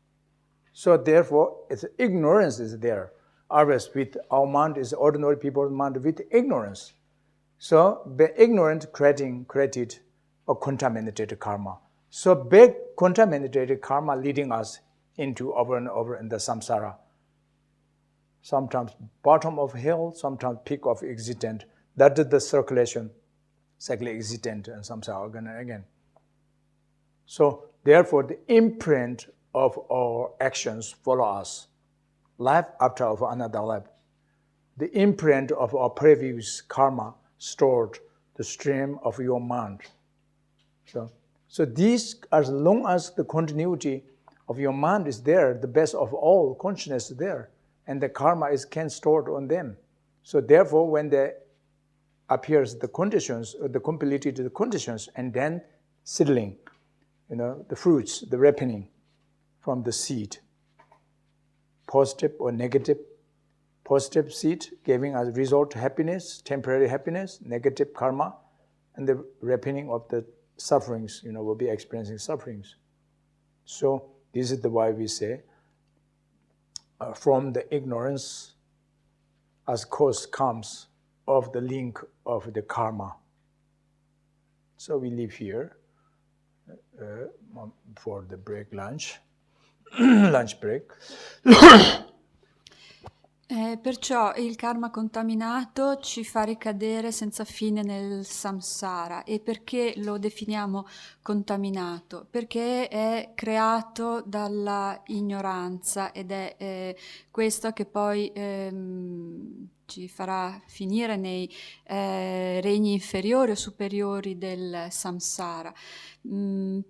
So therefore, it's ignorance is there. Always with our mind is ordinary people's mind with ignorance. So by ignorant created a contaminated karma. So big contaminated karma leading us into over and over in the samsara. Sometimes bottom of hill, sometimes peak of existence. That is the circulation, cyclic existence and samsara again and again. So therefore the imprint of our actions follow us, life after of another life. The imprint of our previous karma stored the stream of your mind. So these, as long as the continuity of your mind is there, the best of all consciousness is there, and the karma can stored on them. So therefore, when there appears the conditions, or the completity to the conditions, and then seedling, the fruits, the ripening from the seed, positive or negative. Positive seed giving as result happiness, temporary happiness, negative karma, and the ripening of the sufferings, will be experiencing sufferings. So this is the why we say from the ignorance as cause comes of the link of the karma. So we leave here for the break, lunch break. Perciò il karma contaminato ci fa ricadere senza fine nel samsara. E perché lo definiamo contaminato? Perché è creato dalla ignoranza ed è questo che poi ci farà finire nei regni inferiori o superiori del samsara.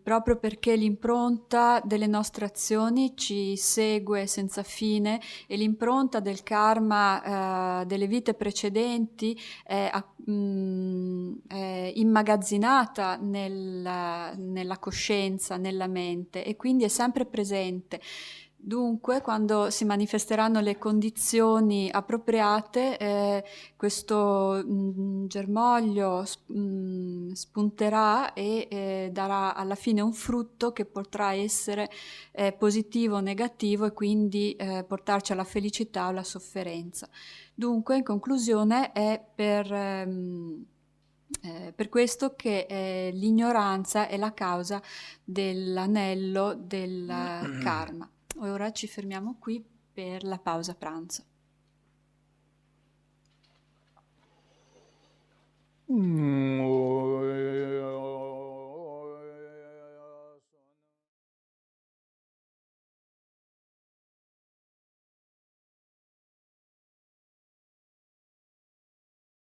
Proprio perché l'impronta delle nostre azioni ci segue senza fine e l'impronta del karma delle vite precedenti è immagazzinata nella coscienza, nella mente, e quindi è sempre presente. Dunque, quando si manifesteranno le condizioni appropriate, questo germoglio spunterà e darà alla fine un frutto che potrà essere positivo o negativo, e quindi portarci alla felicità o alla sofferenza. Dunque, in conclusione, è per questo che l'ignoranza è la causa dell'anello del karma. Ora ci fermiamo qui per la pausa pranzo.